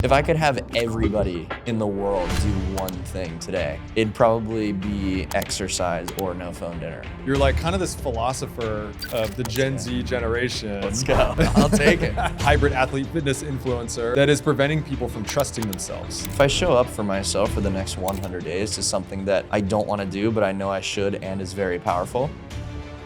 If I could have everybody in the world do one thing today, it'd probably be exercise or no phone dinner. You're like kind of this philosopher of the Gen Z generation. Let's go. I'll take it. Hybrid athlete fitness influencer that is preventing people from trusting themselves. If I show up for myself for the next 100 days to something that I don't want to do, but I know I should and is very powerful,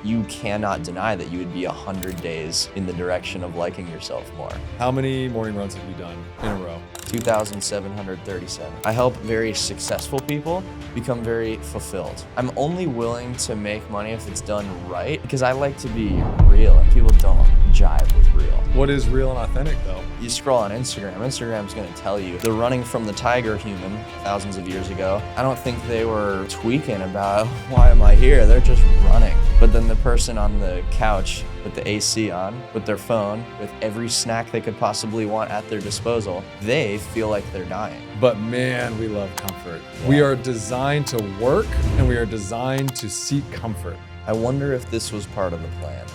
you cannot deny that you would be 100 days in the direction of liking yourself more. How many morning runs have you done in a row? 2,737. I help very successful people become very fulfilled. I'm only willing to make money if it's done right because I like to be real and people don't jive with real. What is real and authentic though? You scroll on Instagram, Instagram's gonna tell you the running from the tiger human thousands of years ago. I don't think they were tweaking about why am I here? They're just running. But then the person on the couch with the AC on, with their phone, with every snack they could possibly want at their disposal, they feel like they're dying. But man, we love comfort. Yeah. We are designed to work and we are designed to seek comfort. I wonder if this was part of the plan.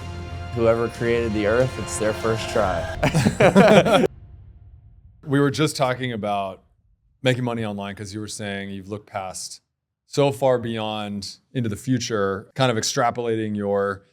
Whoever created the earth, it's their first try. We were just talking about making money online because you were saying you've looked past so far beyond into the future, kind of extrapolating your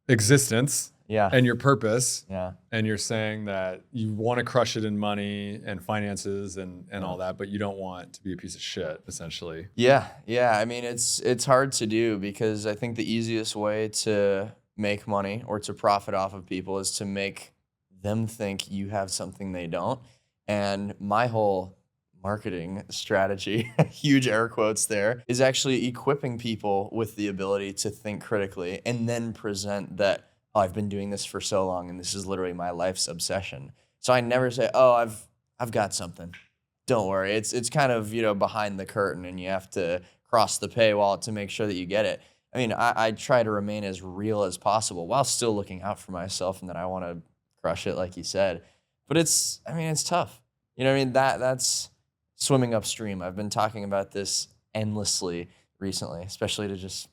existence Yeah. and your purpose. Yeah. And you're saying that you want to crush it in money and finances and all that, but you don't want to be a piece of shit, essentially. Yeah. I mean, it's hard to do because I think the easiest way to make money or to profit off of people is to make them think you have something they don't. And my whole marketing strategy, huge air quotes there, is actually equipping people with the ability to think critically and then present that, oh, I've been doing this for so long and this is literally my life's obsession. So I never say, oh, I've got something. Don't worry. It's kind of, behind the curtain and you have to cross the paywall to make sure that you get it. I mean, I try to remain as real as possible while still looking out for myself and that I want to crush it, like you said. But it's tough. That's swimming upstream. I've been talking about this endlessly recently, especially to just,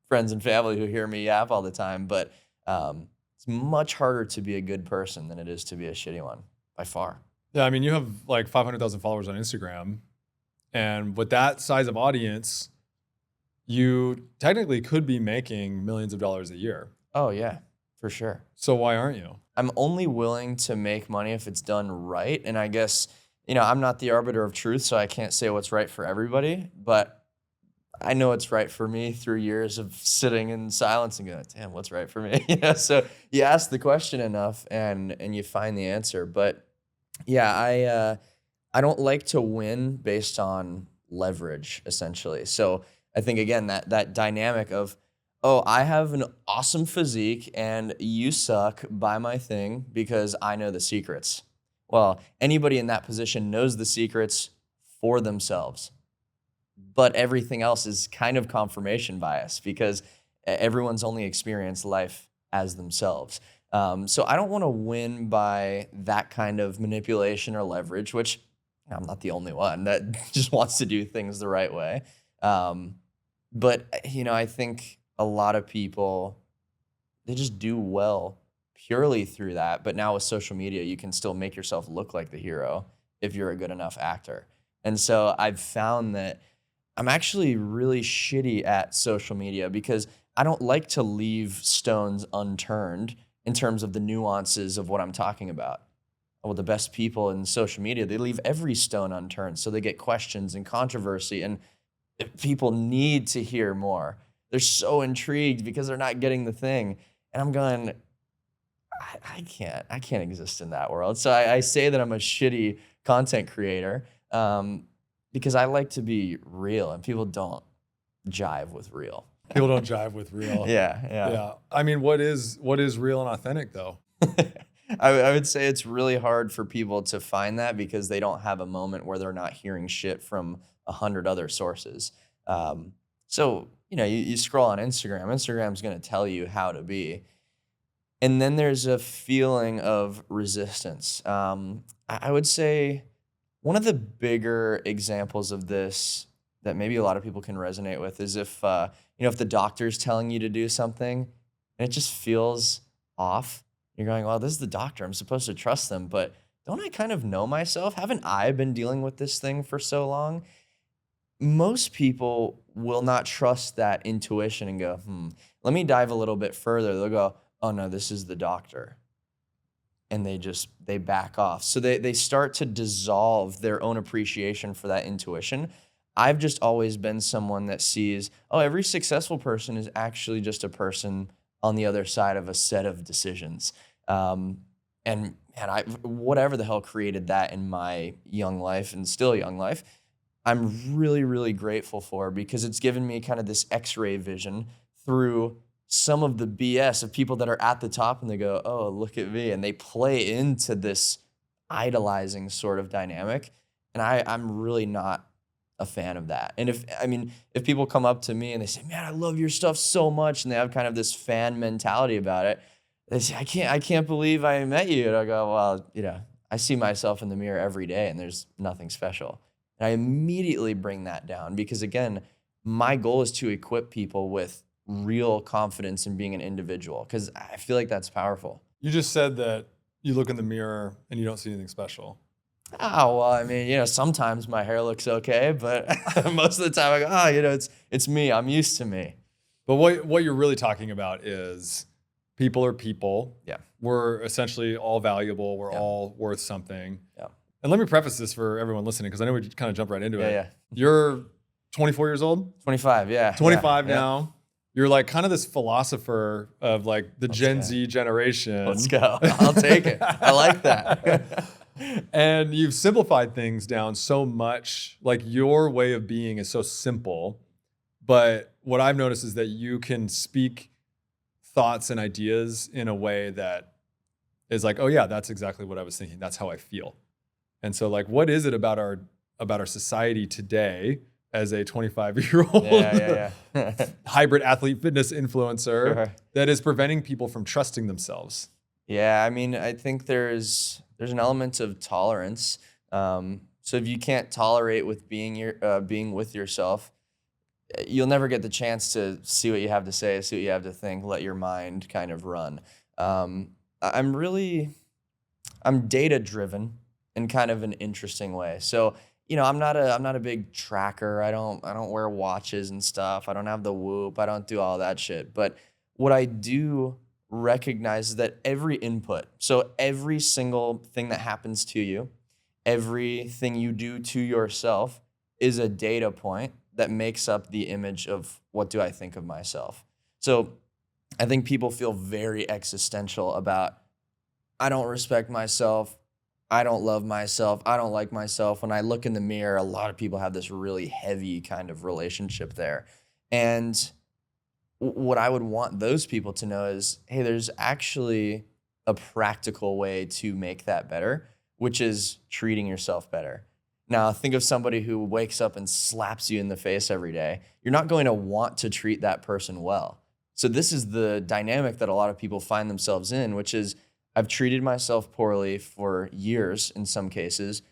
friends and family who hear me yap all the time. But it's much harder to be a good person than it is to be a shitty one, by far. Yeah, I mean, you have like 500,000 followers on Instagram. And with that size of audience, you technically could be making millions of dollars a year. Oh, yeah, for sure. So why aren't you? I'm only willing to make money if it's done right. And I guess, I'm not the arbiter of truth, so I can't say what's right for everybody. But I know it's right for me through years of sitting in silence and going, damn, what's right for me? So you ask the question enough and you find the answer. But yeah, I don't like to win based on leverage, essentially. So I think, again, that dynamic of, oh, I have an awesome physique and you suck, buy my thing because I know the secrets. Well, anybody in that position knows the secrets for themselves. But everything else is kind of confirmation bias because everyone's only experienced life as themselves. So I don't want to win by that kind of manipulation or leverage, which I'm not the only one that just wants to do things the right way. But, I think a lot of people, they just do well purely through that. But now with social media, you can still make yourself look like the hero if you're a good enough actor. And so I've found that I'm actually really shitty at social media because I don't like to leave stones unturned in terms of the nuances of what I'm talking about. Well, the best people in social media, they leave every stone unturned. So they get questions and controversy and people need to hear more. They're so intrigued because they're not getting the thing. And I'm going, I can't exist in that world. So I say that I'm a shitty content creator because I like to be real and people don't jive with real. People don't jive with real. Yeah. I mean, what is real and authentic though? I would say it's really hard for people to find that because they don't have a moment where they're not hearing shit from 100 other sources. So, you scroll on Instagram. Instagram's going to tell you how to be. And then there's a feeling of resistance. I would say one of the bigger examples of this that maybe a lot of people can resonate with is if the doctor's telling you to do something and it just feels off. You're going, well, this is the doctor. I'm supposed to trust them. But don't I kind of know myself? Haven't I been dealing with this thing for so long? Most people will not trust that intuition and go, let me dive a little bit further. They'll go, oh no, this is the doctor. And they back off. So they start to dissolve their own appreciation for that intuition. I've just always been someone that sees, oh, every successful person is actually just a person on the other side of a set of decisions. And I whatever the hell created that in my young life and still young life, I'm really, really grateful for, because it's given me kind of this X-ray vision through some of the BS of people that are at the top, and they go, oh, look at me. And they play into this idolizing sort of dynamic. And I'm really not a fan of that. And if people come up to me and they say, man, I love your stuff so much, and they have kind of this fan mentality about it, they say, I can't believe I met you. And I go, well, I see myself in the mirror every day and there's nothing special. And I immediately bring that down, because again, my goal is to equip people with real confidence in being an individual, because I feel like that's powerful. You just said that you look in the mirror and you don't see anything special. Oh, well, sometimes my hair looks okay, but most of the time I go, it's me. I'm used to me. But what you're really talking about is people are people. Yeah. We're essentially all valuable. We're all worth something. Yeah. And let me preface this for everyone listening, because I know we kind of jump right into it. Yeah. You're 24 years old? 25, yeah. 25 now. You're like kind of this philosopher of like the Gen Z generation. Let's go. I'll take it. I like that. And you've simplified things down so much. Like your way of being is so simple. But what I've noticed is that you can speak thoughts and ideas in a way that is like, oh yeah, that's exactly what I was thinking. That's how I feel. And so like, what is it about our society today as a 25-year-old hybrid athlete fitness influencer that is preventing people from trusting themselves? Yeah, I think there's an element of tolerance. So if you can't tolerate with being with yourself, you'll never get the chance to see what you have to say, see what you have to think, let your mind kind of run. I'm data driven in kind of an interesting way. So, I'm not a big tracker. I don't wear watches and stuff. I don't have the Whoop. I don't do all that shit. But what I do recognize is that every input, so every single thing that happens to you, everything you do to yourself is a data point that makes up the image of what do I think of myself. So I think people feel very existential about, I don't respect myself, I don't love myself, I don't like myself. When I look in the mirror, a lot of people have this really heavy kind of relationship there. And what I would want those people to know is, hey, there's actually a practical way to make that better, which is treating yourself better. Now, think of somebody who wakes up and slaps you in the face every day. You're not going to want to treat that person well. So this is the dynamic that a lot of people find themselves in, which is, I've treated myself poorly for years in some cases.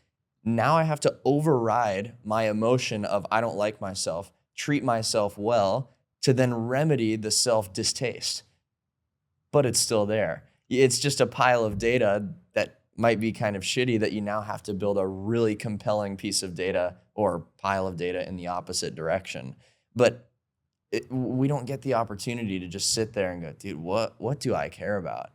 Now I have to override my emotion of I don't like myself, treat myself well, to then remedy the self-distaste. But it's still there. It's just a pile of data that might be kind of shitty that you now have to build a really compelling piece of data or pile of data in the opposite direction. But we don't get the opportunity to just sit there and go, dude, what do I care about?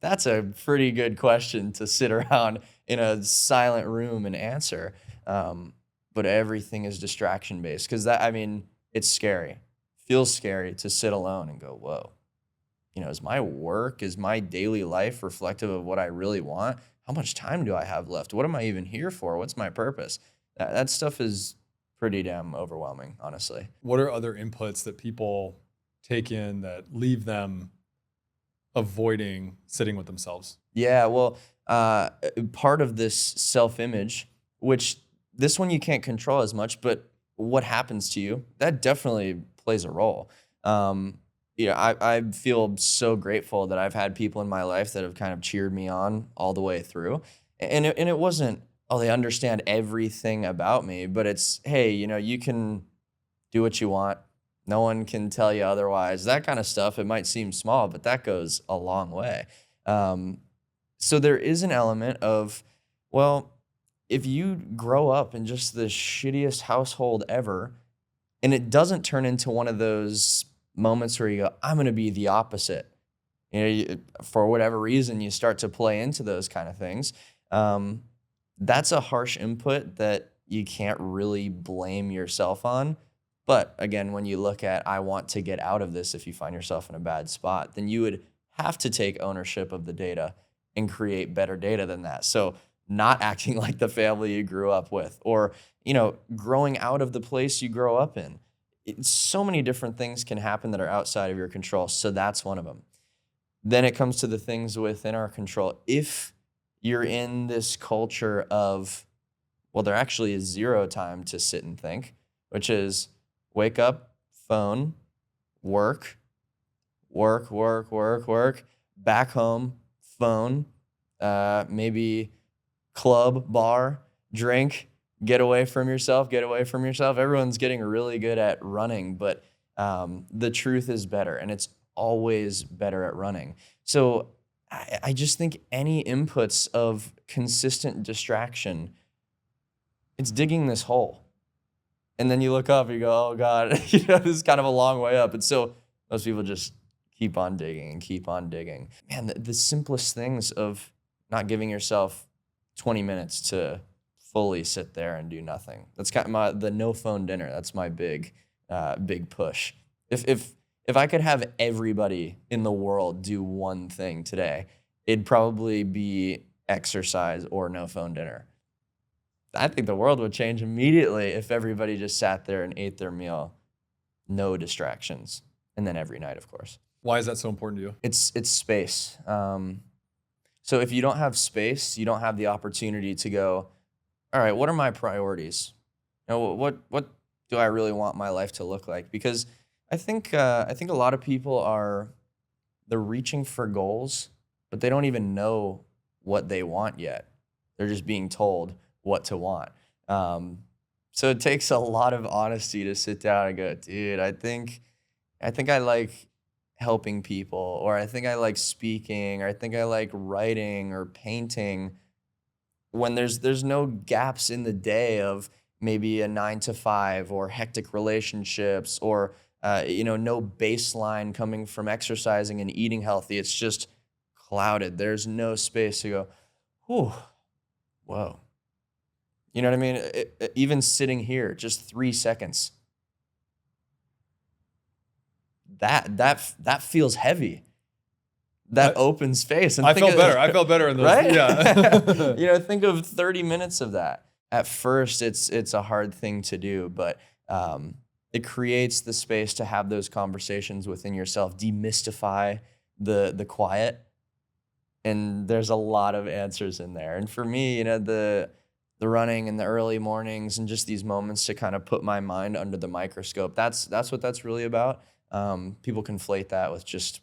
That's a pretty good question to sit around in a silent room and answer. But everything is distraction based, because it's scary. Feels scary to sit alone and go, whoa, is my work, is my daily life reflective of what I really want? How much time do I have left? What am I even here for? What's my purpose? That stuff is pretty damn overwhelming, honestly. What are other inputs that people take in that leave them avoiding sitting with themselves? Yeah, well, part of this self-image, which this one you can't control as much, but what happens to you, that definitely plays a role. I feel so grateful that I've had people in my life that have kind of cheered me on all the way through. And it wasn't, oh, they understand everything about me, but it's, hey, you can do what you want. No one can tell you otherwise. That kind of stuff, it might seem small, but that goes a long way. So there is an element of, well, if you grow up in just the shittiest household ever, and it doesn't turn into one of those moments where you go, I'm going to be the opposite. For whatever reason, you start to play into those kind of things. That's a harsh input that you can't really blame yourself on. But again, when you look at, I want to get out of this, if you find yourself in a bad spot, then you would have to take ownership of the data and create better data than that. So not acting like the family you grew up with, or, growing out of the place you grow up in. So many different things can happen that are outside of your control. So that's one of them. Then it comes to the things within our control. If you're in this culture of, well, there actually is zero time to sit and think, which is wake up, phone, work, back home, phone, maybe club, bar, drink, get away from yourself. Everyone's getting really good at running, but the truth is better, and it's always better at running. So I just think any inputs of consistent distraction, it's digging this hole. And then you look up and you go, oh God, this is kind of a long way up. And so most people just keep on digging and keep on digging. Man, the simplest things of not giving yourself 20 minutes to fully sit there and do nothing. That's kind of the no phone dinner. That's my big push. If I could have everybody in the world do one thing today, it'd probably be exercise or no phone dinner. I think the world would change immediately if everybody just sat there and ate their meal, no distractions, and then every night, of course. Why is that so important to you? It's space. So if you don't have space, you don't have the opportunity to go, all right, what are my priorities? What do I really want my life to look like? Because I think a lot of people they're reaching for goals, but they don't even know what they want yet. They're just being told what to want. So it takes a lot of honesty to sit down and go, dude, I think I like helping people, or I think I like speaking, or I think I like writing or painting, when there's no gaps in the day of maybe a 9 to 5 or hectic relationships, or no baseline coming from exercising and eating healthy. It's just clouded. There's no space to go, whew, whoa. You know what I mean? Even sitting here, just 3 seconds. That feels heavy. That open space. And I felt better. I felt better in those. Right? Yeah. Think of 30 minutes of that. At first, it's a hard thing to do, but it creates the space to have those conversations within yourself, demystify the quiet. And there's a lot of answers in there. And for me, the running in the early mornings and just these moments to kind of put my mind under the microscope, that's what that's really about. People conflate that with just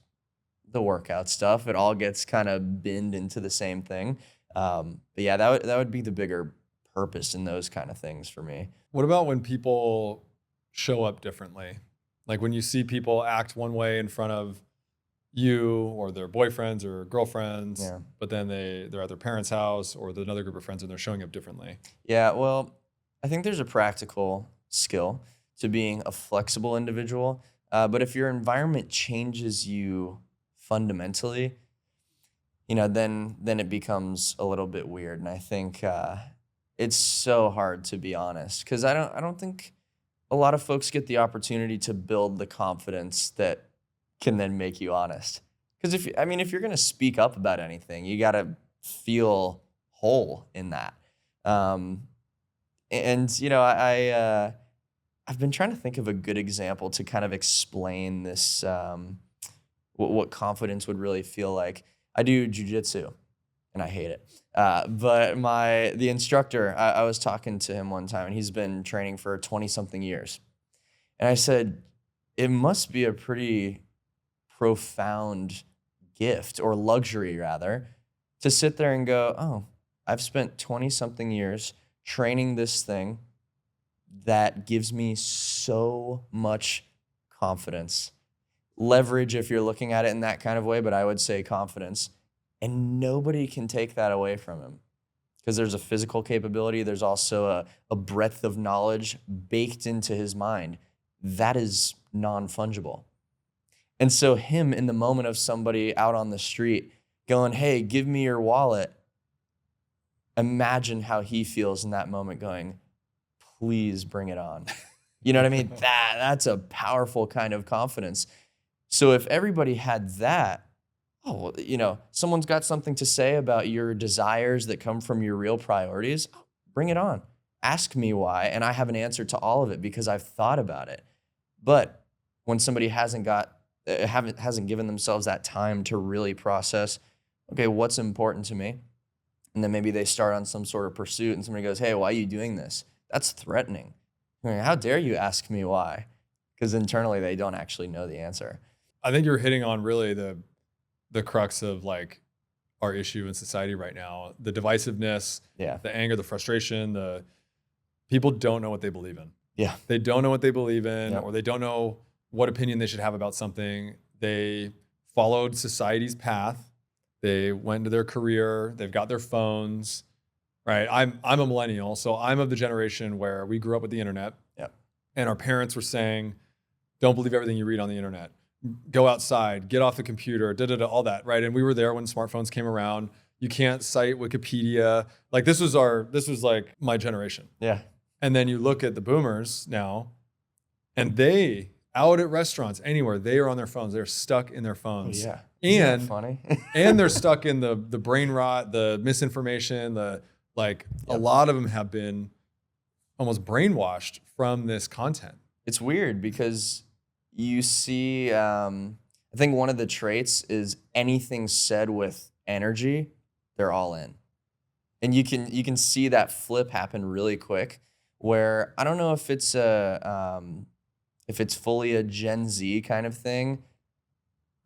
the workout stuff. It all gets kind of binned into the same thing. But yeah, that would be the bigger purpose in those kind of things for me. What about when people show up differently? Like when you see people act one way in front of you or their boyfriends or girlfriends, Yeah. but then they're at their parents' house or there's another group of friends and they're showing up differently. Yeah, well, I think there's a practical skill to being a flexible individual. But if your environment changes you fundamentally, then it becomes a little bit weird. And I think it's so hard to be honest, because I don't think a lot of folks get the opportunity to build the confidence that can then make you honest. Because if you're gonna speak up about anything, you gotta feel whole in that. I've been trying to think of a good example to kind of explain this, what confidence would really feel like. I do jujitsu, and I hate it. But the instructor, I was talking to him one time, and he's been training for 20-something years. And I said, it must be a pretty profound gift, or luxury rather, to sit there and go, oh, I've spent 20-something years training this thing that gives me so much confidence. Leverage, if you're looking at it in that kind of way, but I would say confidence. And nobody can take that away from him because there's a physical capability. There's also a breadth of knowledge baked into his mind that is non-fungible. And so him in the moment of somebody out on the street going, hey, give me your wallet. Imagine how he feels in that moment going, please bring it on. You know what I mean? That's a powerful kind of confidence. So if everybody had that, oh, you know, someone's got something to say about your desires that come from your real priorities, bring it on. Ask me why, and I have an answer to all of it because I've thought about it. But when somebody hasn't given themselves that time to really process, okay, what's important to me? And then maybe they start on some sort of pursuit and somebody goes, hey, why are you doing this? That's threatening. I mean, how dare you ask me why? Because internally they don't actually know the answer. I think you're hitting on really the crux of like our issue in society right now. The divisiveness, the anger, the frustration, the people don't know what they believe in. Yeah. They don't know what they believe in, or they don't know what opinion they should have about something. They followed society's path. They went into their career. They've got their phones, right? I'm a millennial, so I'm of the generation where we grew up with the internet. Yep. And our parents were saying, don't believe everything you read on the internet. Go outside, get off the computer, all that, right? And we were there when smartphones came around. You can't cite Wikipedia. Like this was like my generation. Yeah. And then you look at the boomers now, and they out at restaurants, anywhere, they are on their phones. They're stuck in their phones. Oh, yeah. And isn't that funny? and they're stuck in the brain rot, the misinformation, a lot of them have been almost brainwashed from this content. It's weird because you see, I think one of the traits is anything said with energy, they're all in. And you can see that flip happen really quick where I don't know if it's fully a Gen Z kind of thing,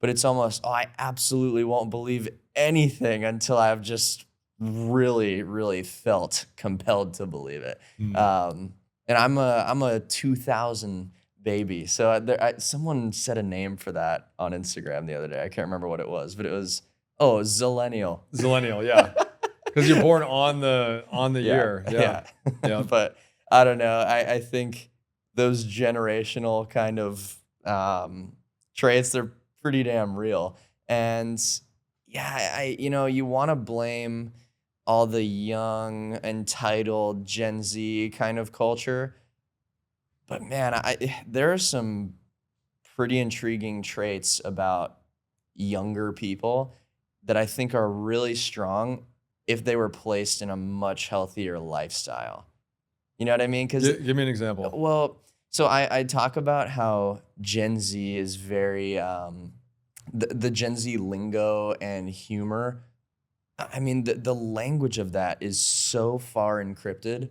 but it's almost, I absolutely won't believe anything until I've just really, really felt compelled to believe it. And I'm a 2000 baby. So someone said a name for that on Instagram the other day. I can't remember what it was, but it was, Zillennial. Zillennial, yeah. Because you're born on the year. Yeah. But I don't know. I think those generational kind of traits, they're pretty damn real. And yeah, you want to blame all the young, entitled Gen Z kind of culture. But man, there are some pretty intriguing traits about younger people that I think are really strong if they were placed in a much healthier lifestyle. You know what I mean? Give me an example. Well, so I talk about how Gen Z is very, the Gen Z lingo and humor. I mean, the language of that is so far encrypted.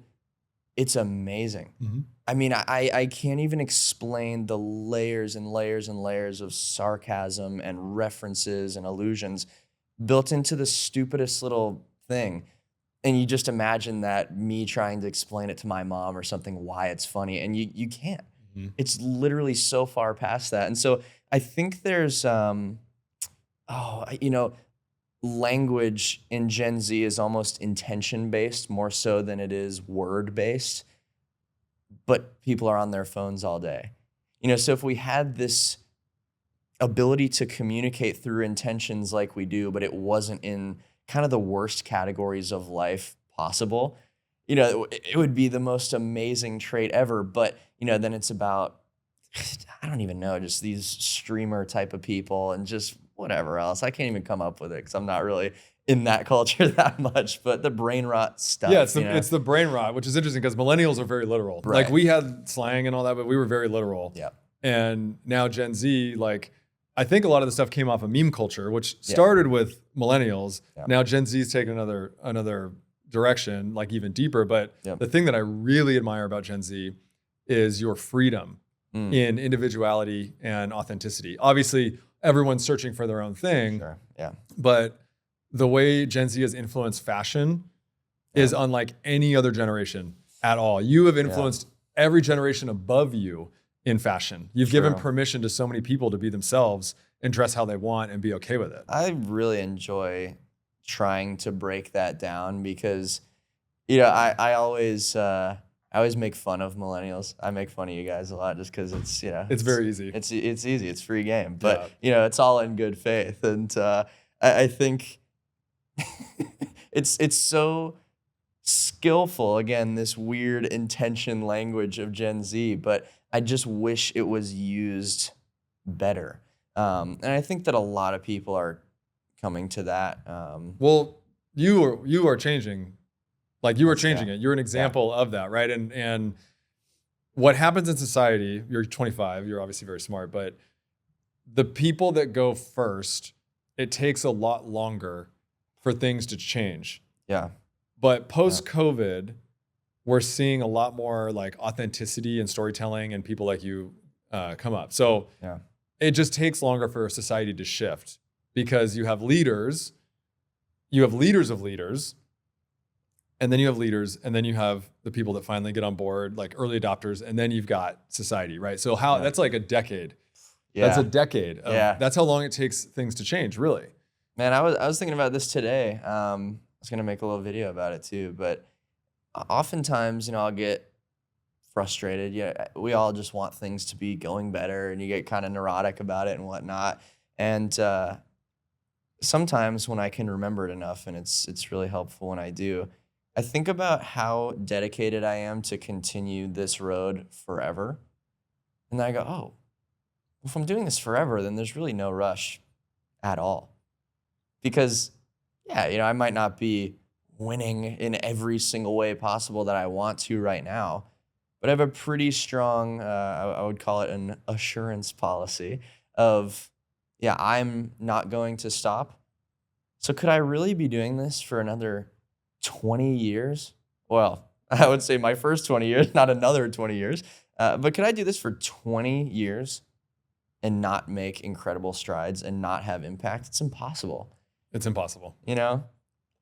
It's amazing. Mm-hmm. I mean, I can't even explain the layers and layers and layers of sarcasm and references and allusions built into the stupidest little thing. And you just imagine that me trying to explain it to my mom or something, why it's funny, and you can't. Mm-hmm. It's literally so far past that. And so I think there's, language in Gen Z is almost intention-based more so than it is word-based. But people are on their phones all day. So if we had this ability to communicate through intentions like we do, but it wasn't in kind of the worst categories of life possible, it would be the most amazing trait ever. But, then it's about, I don't even know, just these streamer type of people and just whatever else. I can't even come up with it because I'm not really in that culture that much, but the brain rot stuff. Yeah, it's the brain rot, which is interesting because millennials are very literal. Right. Like we had slang and all that, but we were very literal. Yeah. And now Gen Z, I think a lot of the stuff came off of meme culture, which started with millennials. Yeah. Now Gen Z's taken another direction, even deeper. But the thing that I really admire about Gen Z is your freedom in individuality and authenticity. Obviously, everyone's searching for their own thing. Sure. Yeah. But the way Gen Z has influenced fashion is unlike any other generation at all. You have influenced every generation above you in fashion. You've given permission to so many people to be themselves and dress how they want and be okay with it. I really enjoy trying to break that down because, I always make fun of millennials. I make fun of you guys a lot just because It's very easy. It's easy. It's free game, Yeah. but it's all in good faith, and I think it's so skillful. Again, this weird intention language of Gen Z, but I just wish it was used better. And I think that a lot of people are coming to that. Well, you are changing. Like you are changing Yeah. it. You're an example of that, right? And what happens in society, you're 25, you're obviously very smart, but the people that go first, it takes a lot longer for things to change. Yeah. But post-COVID, we're seeing a lot more like authenticity and storytelling and people like you come up. So Yeah. it just takes longer for society to shift because you have leaders of leaders, and then you have leaders, and then you have the people that finally get on board, like early adopters, and then you've got society, right? So that's like a decade. Yeah. That's a decade. Yeah. That's how long it takes things to change, really. Man, I was thinking about this today. I was gonna make a little video about it too, but oftentimes, I'll get frustrated. Yeah, we all just want things to be going better, and you get kind of neurotic about it and whatnot. And sometimes when I can remember it enough, and it's really helpful when I do, I think about how dedicated I am to continue this road forever. And then I go, oh, if I'm doing this forever, then there's really no rush at all. Because, I might not be winning in every single way possible that I want to right now, but I have a pretty strong, I would call it an assurance policy of, I'm not going to stop. So could I really be doing this for another 20 years? Well, I would say my first 20 years, not another 20 years. But could I do this for 20 years and not make incredible strides and not have impact? It's impossible. It's impossible.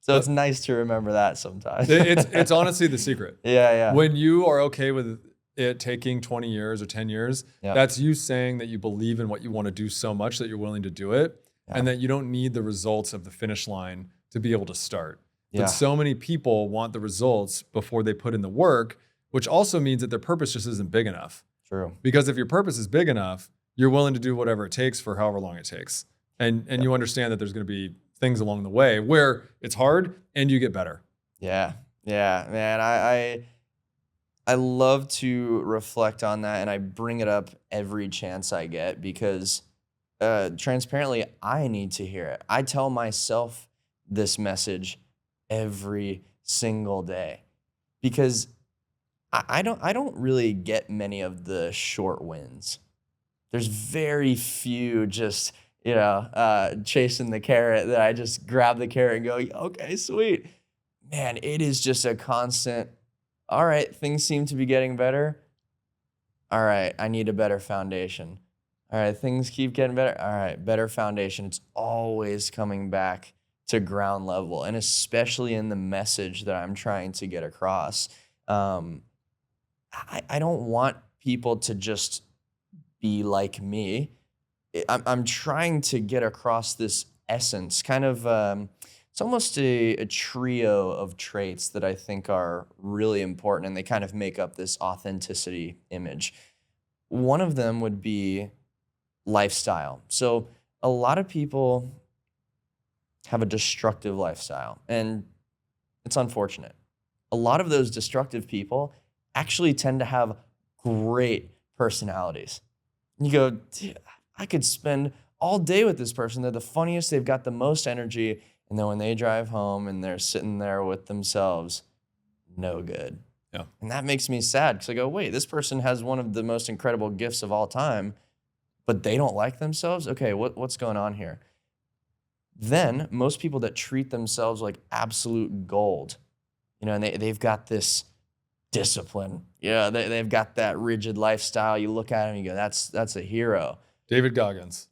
So it's nice to remember that sometimes. It's honestly the secret. Yeah. When you are okay with it taking 20 years or 10 years, that's you saying that you believe in what you want to do so much that you're willing to do it, and that you don't need the results of the finish line to be able to start. But so many people want the results before they put in the work, which also means that their purpose just isn't big enough. True. Because if your purpose is big enough, you're willing to do whatever it takes for however long it takes. And you understand that there's going to be things along the way where it's hard and you get better. Yeah, man. I love to reflect on that, and I bring it up every chance I get because transparently, I need to hear it. I tell myself this message every single day because I don't really get many of the short wins. There's very few just chasing the carrot that I just grab the carrot and go, okay, sweet. Man, it is just a constant, all right, things seem to be getting better. All right, I need a better foundation. All right, things keep getting better. All right, better foundation. It's always coming back to ground level, and especially in the message that I'm trying to get across. I don't want people to just be like me. I'm trying to get across this essence, kind of, it's almost a trio of traits that I think are really important, and they kind of make up this authenticity image. One of them would be lifestyle. So a lot of people have a destructive lifestyle, and it's unfortunate. A lot of those destructive people actually tend to have great personalities. You go, I could spend all day with this person. They're the funniest. They've got the most energy. And then when they drive home and they're sitting there with themselves, no good. Yeah. And that makes me sad because I go, wait, this person has one of the most incredible gifts of all time, but they don't like themselves? Okay, what's going on here? Then most people that treat themselves like absolute gold, and they've got this discipline. They've got that rigid lifestyle. You look at them and you go, that's a hero. David Goggins.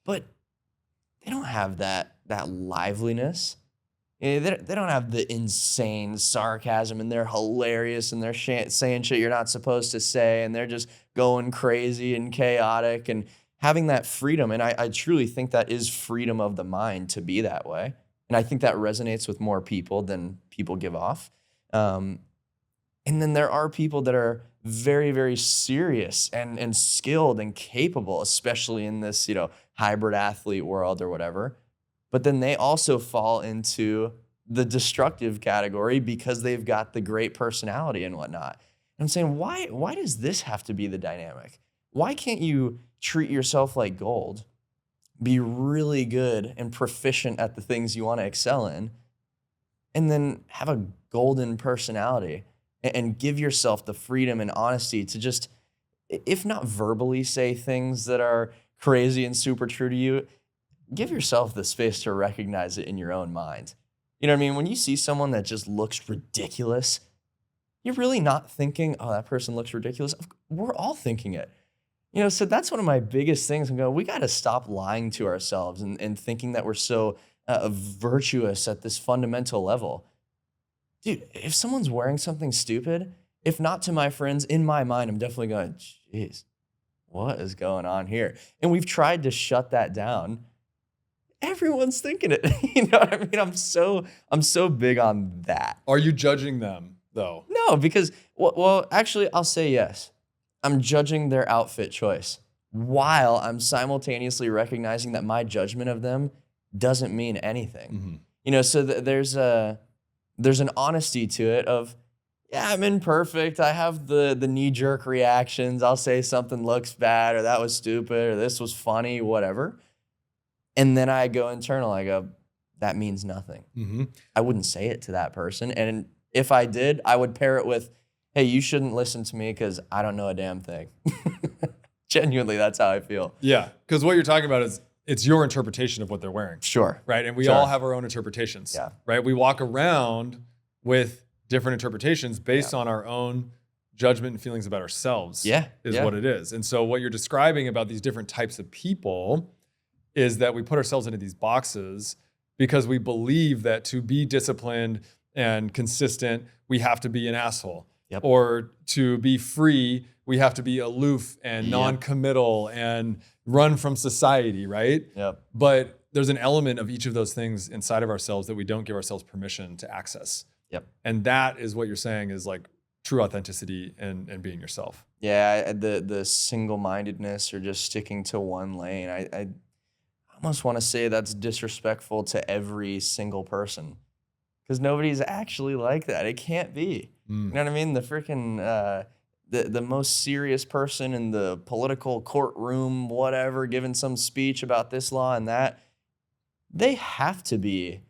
But they don't have that liveliness. They don't have the insane sarcasm, and they're hilarious, and they're saying shit you're not supposed to say, and they're just going crazy and chaotic. And having that freedom, and I truly think that is freedom of the mind to be that way. And I think that resonates with more people than people give off. Um, and then there are people that are very, very serious and skilled and capable, especially in this, hybrid athlete world or whatever. But then they also fall into the destructive category because they've got the great personality and whatnot. And I'm saying, why does this have to be the dynamic? Why can't you treat yourself like gold, be really good and proficient at the things you want to excel in, and then have a golden personality and give yourself the freedom and honesty to just, if not verbally say things that are crazy and super true to you, give yourself the space to recognize it in your own mind. You know what I mean? When you see someone that just looks ridiculous, you're really not thinking, oh, that person looks ridiculous. We're all thinking it. So that's one of my biggest things. I'm going, we got to stop lying to ourselves and thinking that we're so virtuous at this fundamental level. Dude, if someone's wearing something stupid, if not to my friends, in my mind, I'm definitely going, geez, what is going on here? And we've tried to shut that down. Everyone's thinking it. You know what I mean? I'm so big on that. Are you judging them though? No, because, well, actually, I'll say yes. I'm judging their outfit choice while I'm simultaneously recognizing that my judgment of them doesn't mean anything. Mm-hmm. So there's an honesty to it of, yeah, I'm imperfect. I have the knee-jerk reactions. I'll say something looks bad or that was stupid or this was funny, whatever. And then I go internal. I go, that means nothing. Mm-hmm. I wouldn't say it to that person. And if I did, I would pair it with, hey, you shouldn't listen to me because I don't know a damn thing. Genuinely, that's how I feel. Yeah, because what you're talking about is it's your interpretation of what they're wearing. Sure. Right? And we all have our own interpretations. Yeah. Right? We walk around with different interpretations based on our own judgment and feelings about ourselves. Is what it is. And so what you're describing about these different types of people is that we put ourselves into these boxes because we believe that to be disciplined and consistent, we have to be an asshole. Yep. Or to be free, we have to be aloof and non-committal and run from society, right? Yep. But there's an element of each of those things inside of ourselves that we don't give ourselves permission to access. Yep. And that is what you're saying is like true authenticity and being yourself. Yeah, the single-mindedness or just sticking to one lane. I almost want to say that's disrespectful to every single person because nobody's actually like that. It can't be. You know what I mean? The freaking the most serious person in the political courtroom, whatever, giving some speech about this law and that, they have to be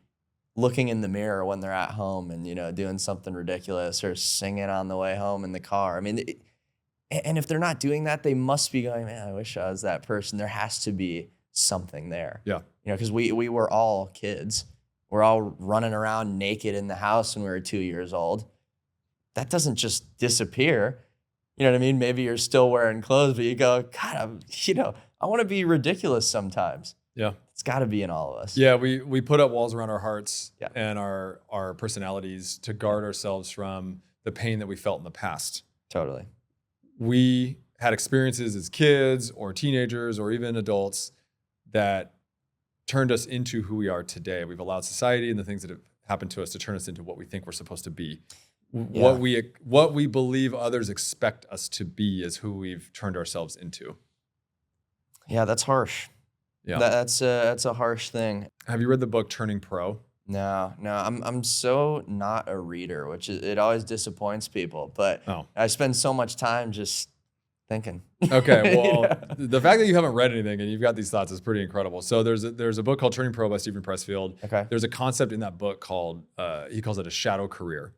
looking in the mirror when they're at home and doing something ridiculous or singing on the way home in the car. I mean, and if they're not doing that, they must be going, man, I wish I was that person. There has to be something there. Yeah. Because we were all kids. We're all running around naked in the house when we were 2 years old. That doesn't just disappear. You know what I mean? Maybe you're still wearing clothes, but you go, God, I want to be ridiculous sometimes. Yeah. It's got to be in all of us. Yeah, we put up walls around our hearts and our personalities to guard ourselves from the pain that we felt in the past. Totally. We had experiences as kids or teenagers or even adults that turned us into who we are today. We've allowed society and the things that have happened to us to turn us into what we think we're supposed to be. Yeah. What we believe others expect us to be is who we've turned ourselves into. Yeah, that's harsh. Yeah, that's a harsh thing. Have you read the book Turning Pro? No, I'm so not a reader, which it always disappoints people. But I spend so much time just thinking. Okay, well, the fact that you haven't read anything and you've got these thoughts is pretty incredible. So there's a book called Turning Pro by Stephen Pressfield. Okay. There's a concept in that book called he calls it a shadow career,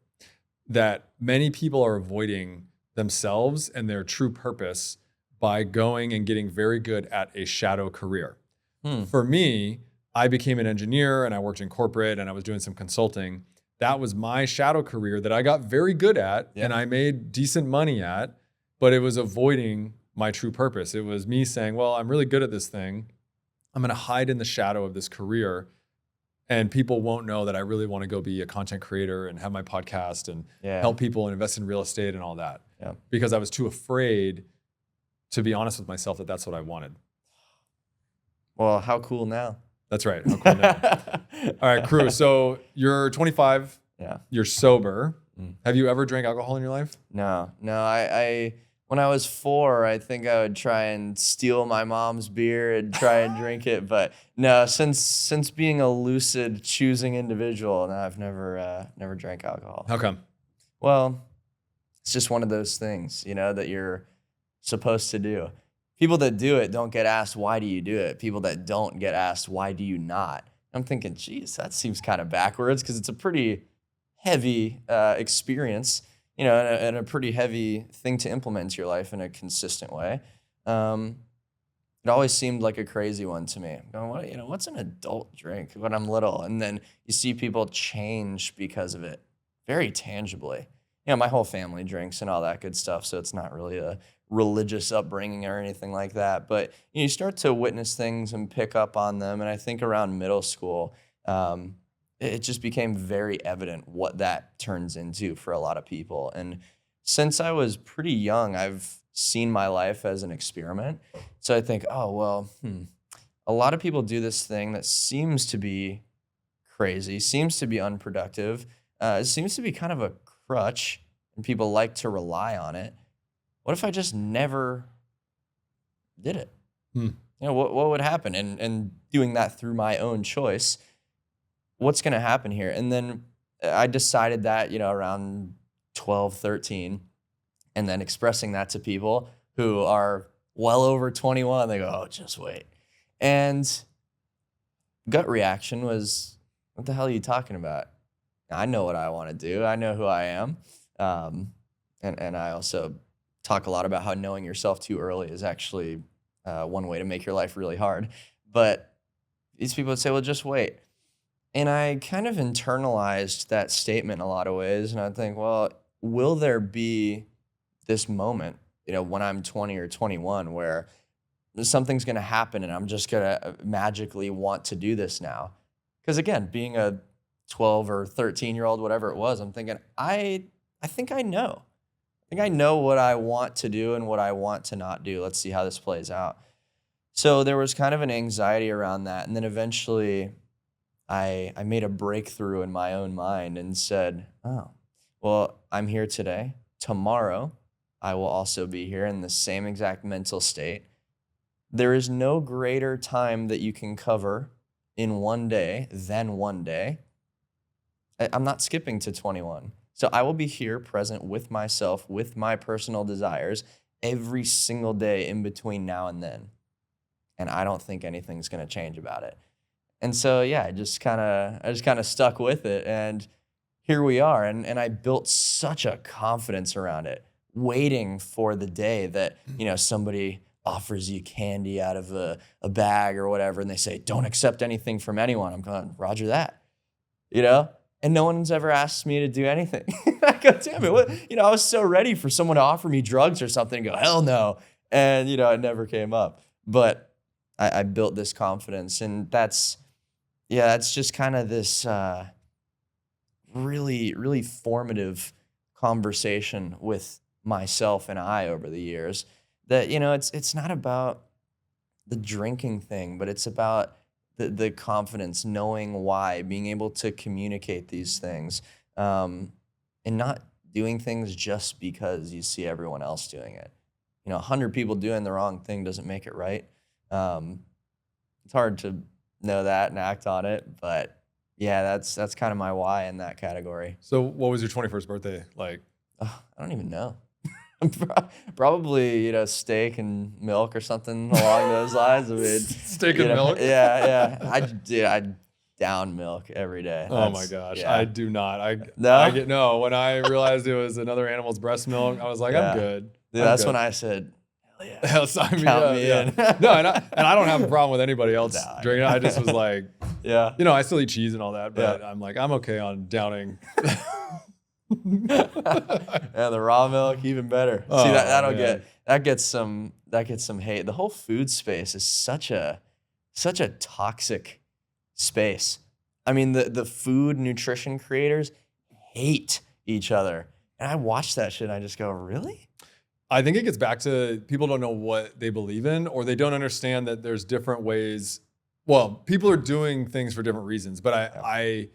that many people are avoiding themselves and their true purpose by going and getting very good at a shadow career. For me, I became an engineer and I worked in corporate and I was doing some consulting. That was my shadow career that I got very good at and I made decent money at, but it was avoiding my true purpose. It was me saying, well, I'm really good at this thing. I'm going to hide in the shadow of this career and people won't know that I really want to go be a content creator and have my podcast and help people and invest in real estate and all that. Yeah. Because I was too afraid to be honest with myself that that's what I wanted. Well, how cool now? That's right. How cool now. All right, crew. So you're 25. Yeah. You're sober. Mm. Have you ever drank alcohol in your life? No. I when I was 4, I think I would try and steal my mom's beer and try and drink it. But no, since being a lucid, choosing individual, no, I've never drank alcohol. How come? Well, it's just one of those things, that you're supposed to do. People that do it don't get asked, why do you do it? People that don't get asked, why do you not? I'm thinking, geez, that seems kind of backwards because it's a pretty heavy experience, and a pretty heavy thing to implement into your life in a consistent way. It always seemed like a crazy one to me. I'm going, what's an adult drink when I'm little? And then you see people change because of it very tangibly. My whole family drinks and all that good stuff, so it's not really a religious upbringing or anything like that. But you start to witness things and pick up on them. And I think around middle school, it just became very evident what that turns into for a lot of people. And since I was pretty young, I've seen my life as an experiment. So I think, oh, well, a lot of people do this thing that seems to be crazy, seems to be unproductive, seems to be kind of a crutch, and people like to rely on it. What if I just never did it? What would happen? And doing that through my own choice, what's going to happen here? And then I decided that, around 12, 13, and then expressing that to people who are well over 21, they go, oh, just wait. And gut reaction was, what the hell are you talking about? I know what I want to do. I know who I am. And I also talk a lot about how knowing yourself too early is actually one way to make your life really hard. But these people would say, well, just wait. And I kind of internalized that statement in a lot of ways. And I think, well, will there be this moment, when I'm 20 or 21 where something's going to happen and I'm just going to magically want to do this now? Because again, being a 12 or 13-year-old, whatever it was, I'm thinking, I think I know. I think I know what I want to do and what I want to not do. Let's see how this plays out. So there was kind of an anxiety around that. And then eventually I made a breakthrough in my own mind and said, oh, well, I'm here today. Tomorrow, I will also be here in the same exact mental state. There is no greater time that you can cover in one day than one day. I'm not skipping to 21. So I will be here present with myself, with my personal desires every single day in between now and then. And I don't think anything's going to change about it. And so, yeah, I just kind of stuck with it. And here we are. And I built such a confidence around it, waiting for the day that, somebody offers you candy out of a bag or whatever. And they say, don't accept anything from anyone. I'm going, Roger that, And no one's ever asked me to do anything. I go, damn it, what? I was so ready for someone to offer me drugs or something and go, hell no. And, it never came up. But I built this confidence. And that's just kind of this really, really formative conversation with myself and I over the years that, it's not about the drinking thing, but it's about the confidence, knowing why, being able to communicate these things, and not doing things just because you see everyone else doing it. 100 people doing the wrong thing doesn't make it right. It's hard to know that and act on it, but yeah, that's kind of my why in that category. So what was your 21st birthday like? I don't even know. Probably, steak and milk or something along those lines. I mean, steak and milk? Yeah. I down milk every day. Oh my gosh. Yeah. I do not. No? When I realized it was another animal's breast milk, I was like, I'm good. Dude, that's when I said, hell yeah. Count me in. No, and I don't have a problem with anybody else drinking it. I just was like, yeah. I still eat cheese and all that, but I'm like, I'm okay on downing. Yeah, the raw milk even better. Oh, see that gets some hate. The whole food space is such a toxic space. I mean, the food nutrition creators hate each other, and I watch that shit and I just go, really? I think it gets back to people don't know what they believe in, or they don't understand that there's different ways well, people are doing things for different reasons, but I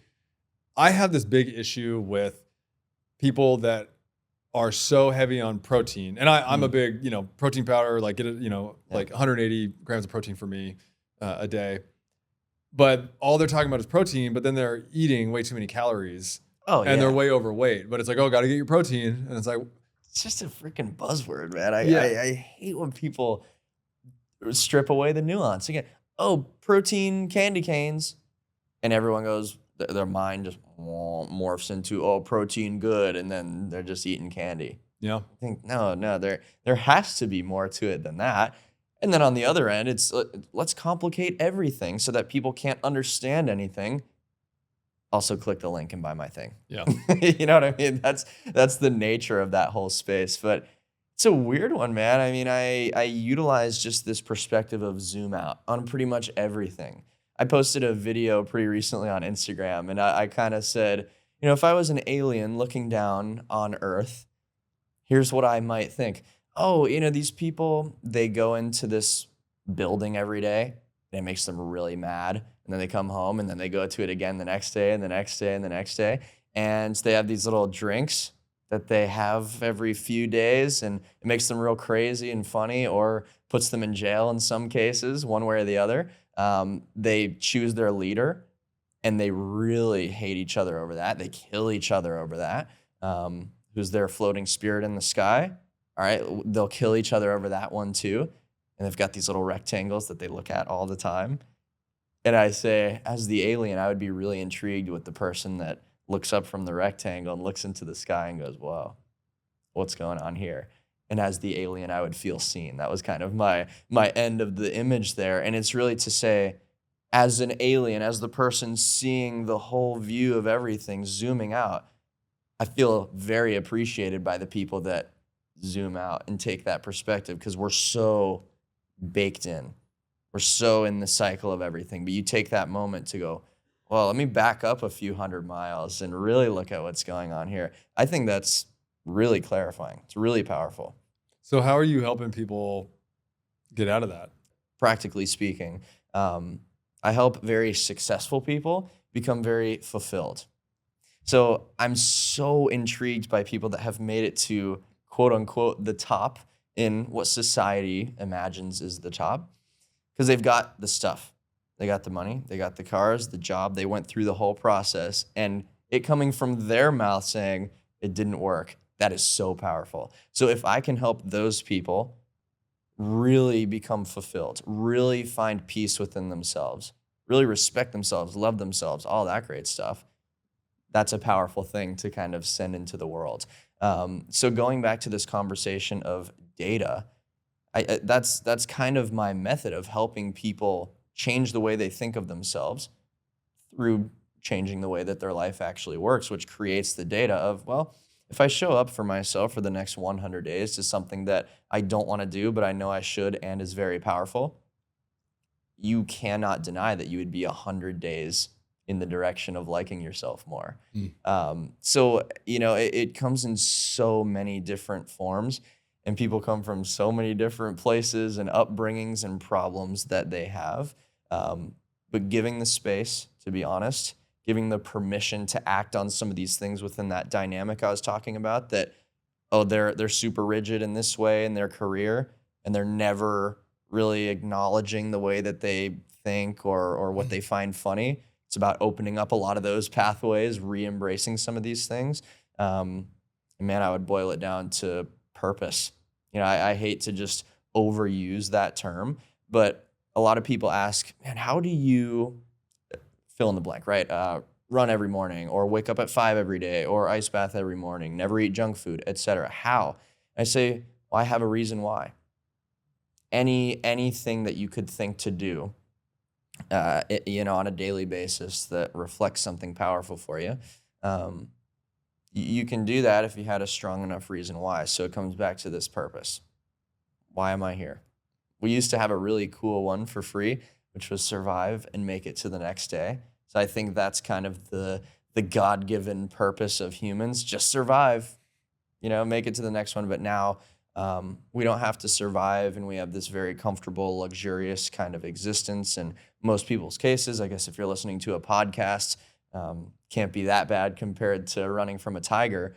have this big issue with people that are so heavy on protein. And I'm a big, protein powder, like get it, like 180 grams of protein for me a day. But all they're talking about is protein, but then they're eating way too many calories. Oh, and yeah. they're way overweight. But it's like, oh, got to get your protein. And it's like, It's just a freaking buzzword, man. I Yeah. hate when people strip away the nuance. Again, oh, protein candy canes. And everyone goes, their mind just morphs into, oh, protein good. And then they're just eating candy. yeah. I think, no, there has to be more to it than that. And then on the other end, it's let's complicate everything so that people can't understand anything. Also click the link and buy my thing. Yeah. You know what I mean? That's the nature of that whole space. But it's a weird one, man. I mean, I utilize just this perspective of zoom out on pretty much everything. I posted a video pretty recently on Instagram, and I kind of said, if I was an alien looking down on Earth, here's what I might think. Oh, these people, they go into this building every day and it makes them really mad. And then they come home and then they go to it again the next day and the next day and the next day. And they have these little drinks that they have every few days, and it makes them real crazy and funny, or puts them in jail in some cases, one way or the other. They choose their leader and they really hate each other over that. They kill each other over that. Who's their floating spirit in the sky? All right, they'll kill each other over that one too. And they've got these little rectangles that they look at all the time. And I say, as the alien, I would be really intrigued with the person that looks up from the rectangle and looks into the sky and goes, whoa, what's going on here? And as the alien, I would feel seen. That was kind of my end of the image there. And it's really to say, as an alien, as the person seeing the whole view of everything, zooming out, I feel very appreciated by the people that zoom out and take that perspective, because we're so baked in. We're so in the cycle of everything. But you take that moment to go, well, let me back up a few hundred miles and really look at what's going on here. I think that's really clarifying. It's really powerful. So how are you helping people get out of that? Practically speaking, I help very successful people become very fulfilled. So I'm so intrigued by people that have made it to, quote unquote, the top in what society imagines is the top, because they've got the stuff. They got the money, they got the cars, the job, they went through the whole process, and it coming from their mouth saying it didn't work, that is so powerful. So if I can help those people really become fulfilled, really find peace within themselves, really respect themselves, love themselves, all that great stuff, that's a powerful thing to kind of send into the world. So going back to this conversation of data, that's kind of my method of helping people change the way they think of themselves through changing the way that their life actually works, which creates the data of, well, if I show up for myself for the next 100 days to something that I don't want to do, but I know I should and is very powerful, you cannot deny that you would be 100 days in the direction of liking yourself more. So, it comes in so many different forms, and people come from so many different places and upbringings and problems that they have. But giving the space, to be honest, giving the permission to act on some of these things within that dynamic I was talking about, that, oh, they're super rigid in this way in their career, and they're never really acknowledging the way that they think or what they find funny. It's about opening up a lot of those pathways, re-embracing some of these things. And man, I would boil it down to purpose. I hate to just overuse that term, but a lot of people ask, man, how do you fill in the blank, right? Run every morning, or wake up at 5 every day, or ice bath every morning, never eat junk food, etc. How? I say, well, I have a reason why. Anything that you could think to do, on a daily basis that reflects something powerful for you, you can do that if you had a strong enough reason why. So it comes back to this purpose. Why am I here? We used to have a really cool one for free, which was survive and make it to the next day. So I think that's kind of the God-given purpose of humans. Just survive, make it to the next one. But now We don't have to survive, and we have this very comfortable, luxurious kind of existence. In most people's cases, I guess if you're listening to a podcast, can't be that bad compared to running from a tiger.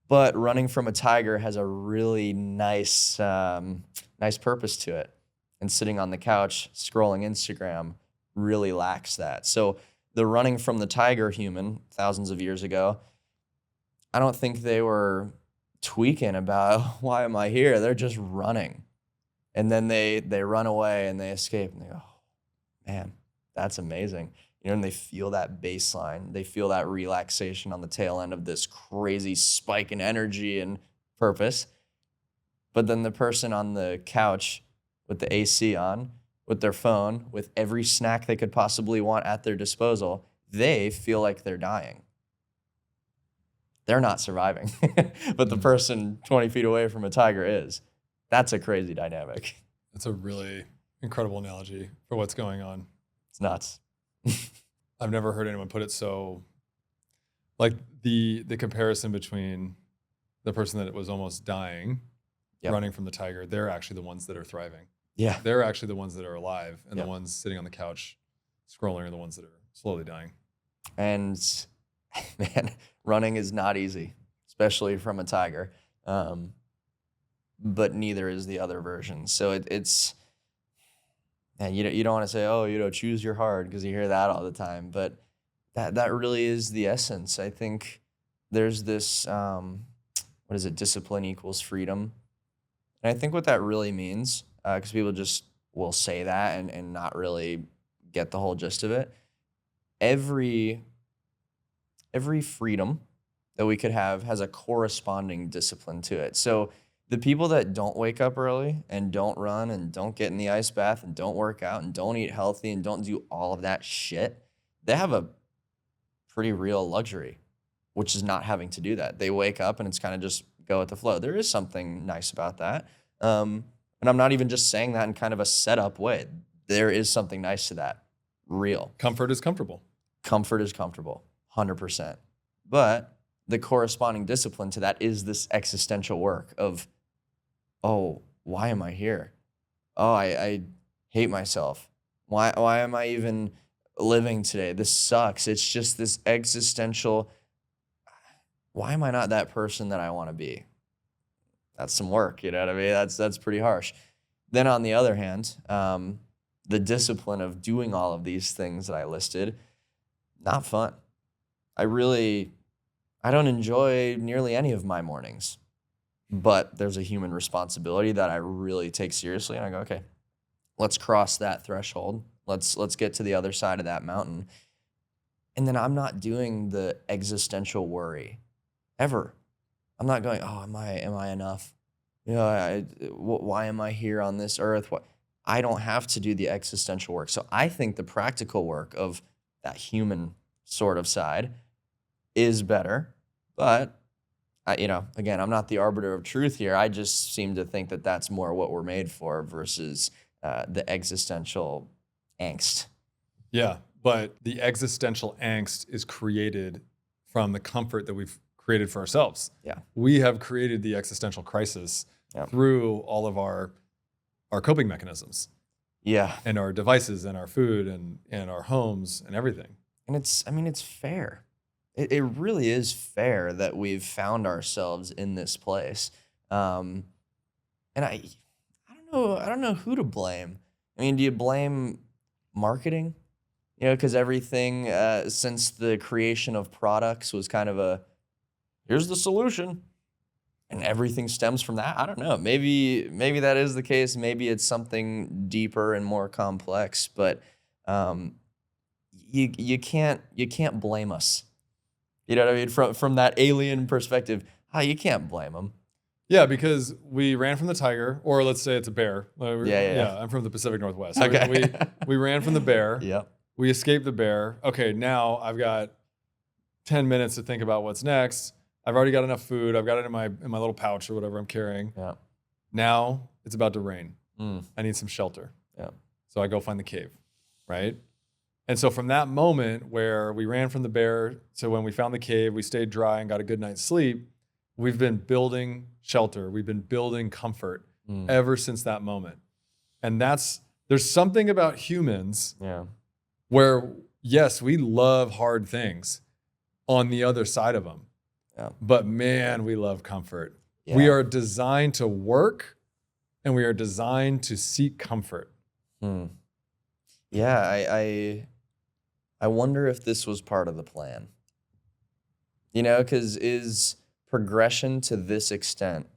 But running from a tiger has a really nice purpose to it. And sitting on the couch scrolling Instagram really lacks that. So the running from the tiger human thousands of years ago, I don't think they were tweaking about why am I here? They're just running. And then they run away and they escape and they go, oh, man, that's amazing. And they feel that baseline. They feel that relaxation on the tail end of this crazy spike in energy and purpose. But then the person on the couch with the AC on, with their phone, with every snack they could possibly want at their disposal, they feel like they're dying. They're not surviving. But the person 20 feet away from a tiger is. That's a crazy dynamic. That's a really incredible analogy for what's going on. It's nuts. I've never heard anyone put it so, like the comparison between the person that was almost dying, running from the tiger, they're actually the ones that are thriving. Yeah. They're actually the ones that are alive, and Yep. the ones sitting on the couch scrolling are the ones that are slowly dying. And man, running is not easy, especially from a tiger. But neither is the other version. So it's, and you don't want to say, oh, choose your heart, because you hear that all the time. But that really is the essence. I think there's this, what is it? Discipline equals freedom. And I think what that really means, because people just will say that and not really get the whole gist of it. Every freedom that we could have has a corresponding discipline to it. So the people that don't wake up early and don't run and don't get in the ice bath and don't work out and don't eat healthy and don't do all of that shit, they have a pretty real luxury, which is not having to do that. They wake up and it's kind of just go with the flow. There is something nice about that. And I'm not even just saying that in kind of a setup way. There is something nice to that. Real. Comfort is comfortable. Comfort is comfortable, 100%. But the corresponding discipline to that is this existential work of, oh, why am I here? Oh, I hate myself. Why am I even living today? This sucks. It's just this existential, why am I not that person that I want to be? That's some work, you know what I mean? That's pretty harsh. Then on the other hand, the discipline of doing all of these things that I listed, not fun. I don't enjoy nearly any of my mornings, but there's a human responsibility that I really take seriously. And I go, okay, let's cross that threshold. Let's get to the other side of that mountain. And then I'm not doing the existential worry ever. I'm not going, oh, am I enough? Why am I here on this earth? I don't have to do the existential work. So I think the practical work of that human sort of side is better. But, again, I'm not the arbiter of truth here. I just seem to think that that's more what we're made for versus the existential angst. Yeah, but the existential angst is created from the comfort that we've created for ourselves. Yeah. We have created the existential crisis through all of our coping mechanisms. Yeah. And our devices and our food and our homes and everything. And it's fair. It really is fair that we've found ourselves in this place. And I don't know who to blame. I mean, do you blame marketing? Because everything since the creation of products was kind of here's the solution, and everything stems from that. I don't know. Maybe that is the case. Maybe it's something deeper and more complex. But you can't blame us. You know what I mean? From that alien perspective, you can't blame them. Yeah, because we ran from the tiger, or let's say it's a bear. Yeah. I'm from the Pacific Northwest. Okay. We ran from the bear. Yep. We escaped the bear. Okay, now I've got 10 minutes to think about what's next. I've already got enough food. I've got it in my little pouch or whatever I'm carrying. Yeah. Now it's about to rain. Mm. I need some shelter. Yeah. So I go find the cave, right? And so from that moment where we ran from the bear to when we found the cave, we stayed dry and got a good night's sleep, we've been building shelter. We've been building comfort ever since that moment. And there's something about humans where, yes, we love hard things on the other side of them. Yeah. But man, we love comfort. Yeah. We are designed to work and we are designed to seek comfort. Yeah, I wonder if this was part of the plan. You know, because is progression to this extent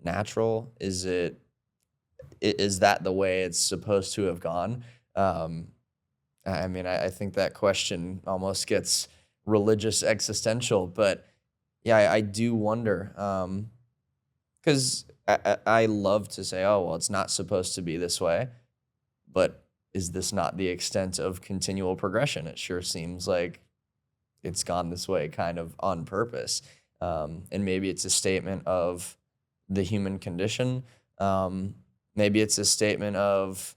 natural? Is that the way it's supposed to have gone? I mean, I think that question almost gets religious existential, but yeah, I do wonder. Because I love to say, oh, well, it's not supposed to be this way, but is this not the extent of continual progression? It sure seems like it's gone this way kind of on purpose. And maybe it's a statement of the human condition. Maybe it's a statement of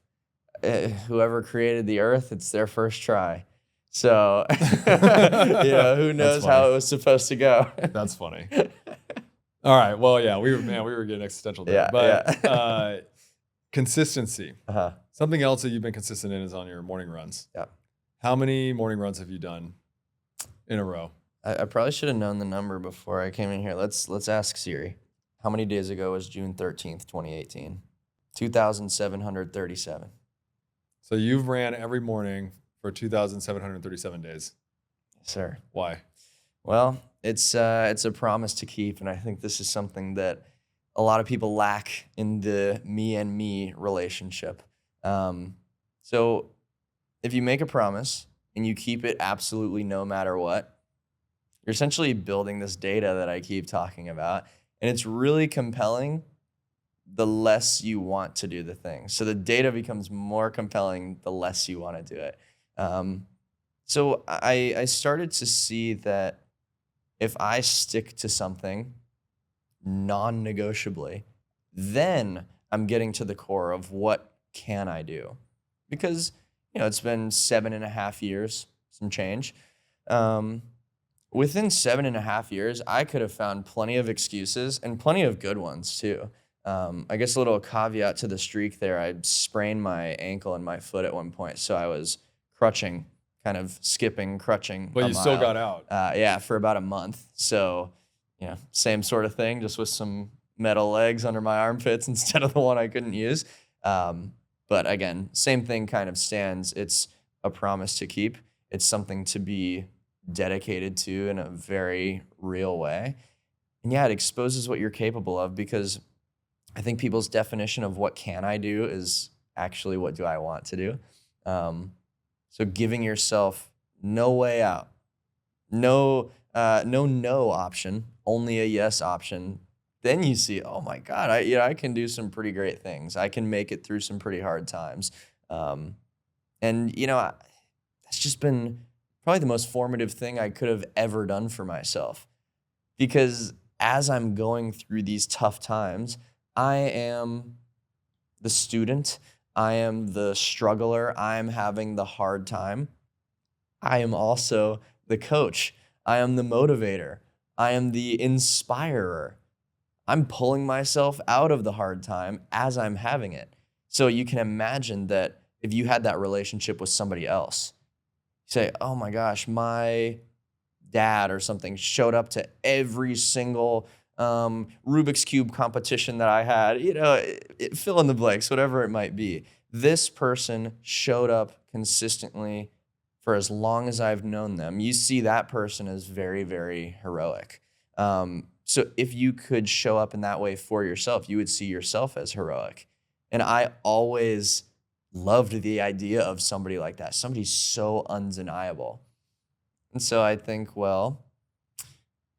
whoever created the earth, it's their first try. So, who knows how it was supposed to go. That's funny. All right. Well, yeah, we were getting existential there. Consistency. Something else that you've been consistent in is on your morning runs. Yeah. How many morning runs have you done in a row? I probably should have known the number before I came in here. Let's ask Siri. How many days ago was June 13th, 2018? 2,737. So you've ran every morning for 2,737 days. Yes, sir. Why? Well, it's a promise to keep, and I think this is something that a lot of people lack in the me and me relationship. So if you make a promise and you keep it absolutely no matter what, you're essentially building this data that I keep talking about, and it's really compelling the less you want to do the thing. So the data becomes more compelling the less you want to do it. So I started to see that if I stick to something non-negotiably, then I'm getting to the core of what can I do? Because, it's been 7.5 years, some change. Within 7.5 years, I could have found plenty of excuses and plenty of good ones too. I guess a little caveat to the streak there, I sprained my ankle and my foot at one point, so I was crutching, kind of skipping, crutching. But you still got out. Yeah, for about a month. So, same sort of thing, just with some metal legs under my armpits instead of the one I couldn't use. But again, same thing kind of stands. It's a promise to keep. It's something to be dedicated to in a very real way. And yeah, it exposes what you're capable of, because I think people's definition of what can I do is actually what do I want to do. So giving yourself no way out, no option, only a yes option. Then you see, oh my God, I can do some pretty great things. I can make it through some pretty hard times. And that's just been probably the most formative thing I could have ever done for myself. Because as I'm going through these tough times, I am the student. I am the struggler. I am having the hard time. I am also the coach. I am the motivator. I am the inspirer. I'm pulling myself out of the hard time as I'm having it. So you can imagine that if you had that relationship with somebody else, you say, oh my gosh, my dad or something showed up to every single Rubik's Cube competition that I had, fill in the blanks, whatever it might be. This person showed up consistently for as long as I've known them. You see that person as very, very heroic. So if you could show up in that way for yourself, you would see yourself as heroic. And I always loved the idea of somebody like that, somebody so undeniable. And so I think, well,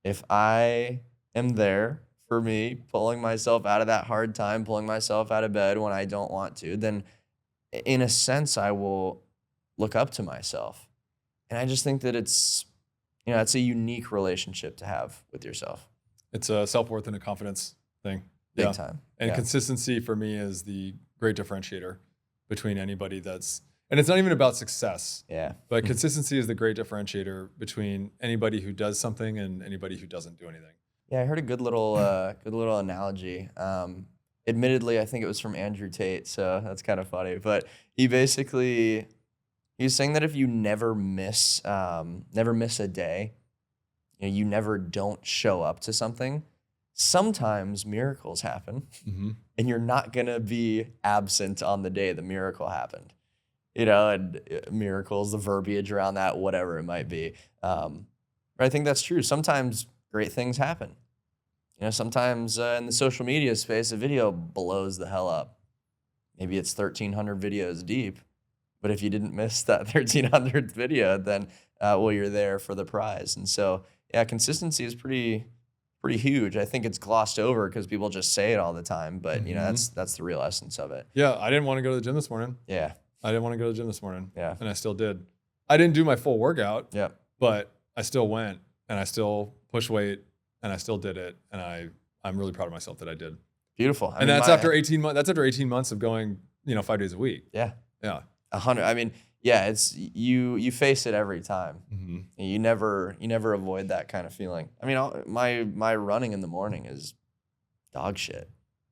if I am there for me, pulling myself out of that hard time, pulling myself out of bed when I don't want to, then in a sense, I will look up to myself. And I just think that it's a unique relationship to have with yourself. It's a self-worth and a confidence thing. Big time. And consistency for me is the great differentiator between anybody and it's not even about success. Yeah. But consistency is the great differentiator between anybody who does something and anybody who doesn't do anything. Yeah, I heard a good little analogy. Admittedly, I think it was from Andrew Tate, so that's kind of funny. But he's saying that if you never miss a day, you never don't show up to something, sometimes miracles happen, Mm-hmm. and you're not gonna be absent on the day the miracle happened. And miracles, the verbiage around that, whatever it might be. But I think that's true. Sometimes great things happen. Sometimes in the social media space, a video blows the hell up. Maybe it's 1,300 videos deep, but if you didn't miss that 1,300th video, then well, you're there for the prize. And so, yeah, consistency is pretty huge. I think it's glossed over because people just say it all the time, but that's the real essence of it. Yeah, I didn't want to go to the gym this morning. Yeah, I didn't want to go to the gym this morning. yeah, And I still did. I didn't do my full workout, yeah. but I still went and I still pushed weight and I still did it. And I'm really proud of myself that I did. Beautiful. And that's after 18 months. That's after 18 months of going, 5 days a week. Yeah, Yeah. 100. I mean, yeah, it's you face it every time. Mm-hmm. You never avoid that kind of feeling. I mean, my running in the morning is dog shit.